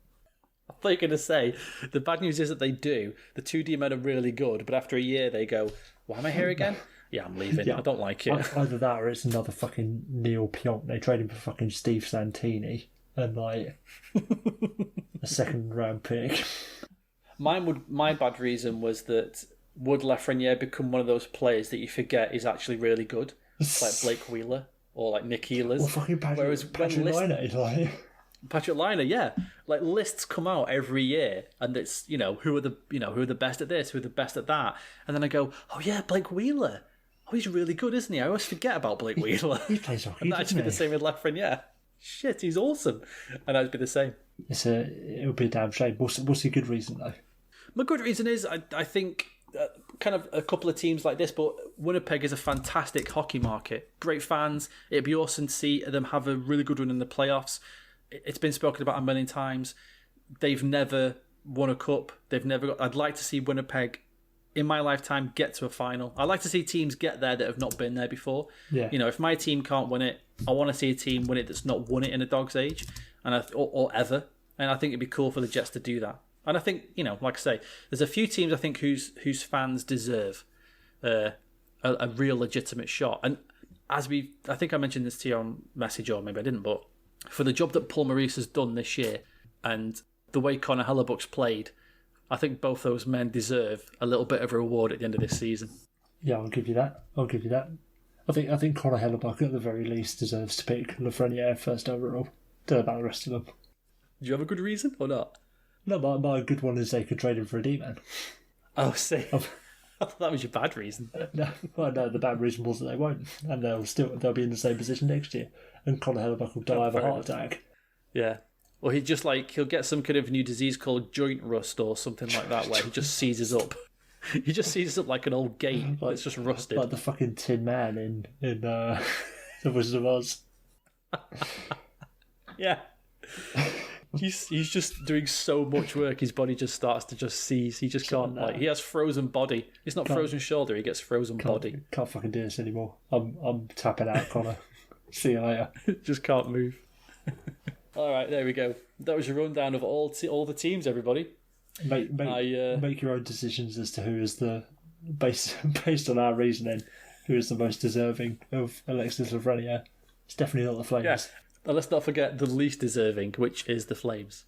I thought you were going to say, the bad news is that they do. The 2D men are really good, but after a year they go, why am I here again? Yeah, I'm leaving. Yeah, I don't like it. Either that or it's another fucking Neil Pionk. They trade him for fucking Steve Santini and like a second round pick. My bad reason was that would Lafreniere become one of those players that you forget is actually really good? Like Blake Wheeler or like Nick Ehlers. Or fucking Patrick Laine, like Patrick Laine, yeah. Like lists come out every year, and it's who are the best at this, who are the best at that, and then I go, oh yeah, Blake Wheeler. Oh, he's really good, isn't he? I always forget about Blake Wheeler. He plays hockey. And that'd be the same with Lafreniere. Shit, he's awesome, and that'd be the same. It would be a damn shame. What's a good reason though? My good reason is I think. Kind of a couple of teams like this, but Winnipeg is a fantastic hockey market. Great fans. It'd be awesome to see them have a really good run in the playoffs. It's been spoken about a million times. They've never won a cup. I'd like to see Winnipeg, in my lifetime, get to a final. I'd like to see teams get there that have not been there before. Yeah. If my team can't win it, I want to see a team win it that's not won it in a dog's age, or ever. And I think it'd be cool for the Jets to do that. And I think, like I say, there's a few teams I think whose fans deserve a real legitimate shot. And I think I mentioned this to you on message, or maybe I didn't, but for the job that Paul Maurice has done this year and the way Connor Hellebuck's played, I think both those men deserve a little bit of a reward at the end of this season. Yeah, I'll give you that. I think Connor Hellebuck at the very least deserves to pick Lafreniere first overall. Don't know about the rest of them. Do you have a good reason or not? No, my good one is they could trade him for a D-man. Oh, see. I thought that was your bad reason. No, the bad reason was that they won't. And they'll be in the same position next year. And Connor Hellebuck will die of a heart attack. Yeah. Or he'll get some kind of new disease called joint rust or something like that, where he just seizes up. He just seizes up like an old gate. It's just rusted. Like the fucking Tin Man in The Wizard of Oz. Yeah. He's just doing so much work. His body just starts to just seize. He just can't. He has frozen body. It's not frozen shoulder. He gets frozen body. Can't fucking do this anymore. I'm tapping out, Connor. See you later. Just can't move. All right, there we go. That was your rundown of all the teams. Everybody, make your own decisions as to who is based on our reasoning, who is the most deserving of Alexis Lafreniere. It's definitely not the Flames. Yeah. And let's not forget the least deserving, which is the Flames.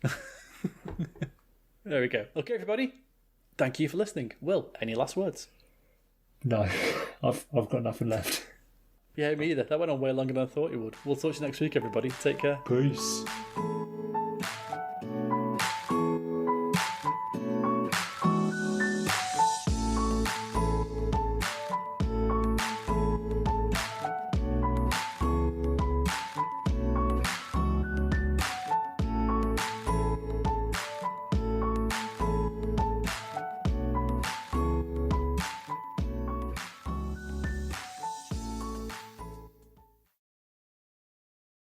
There we go. Okay, everybody. Thank you for listening. Will, any last words? No, I've got nothing left. Yeah, me either. That went on way longer than I thought it would. We'll talk to you next week, everybody. Take care. Peace.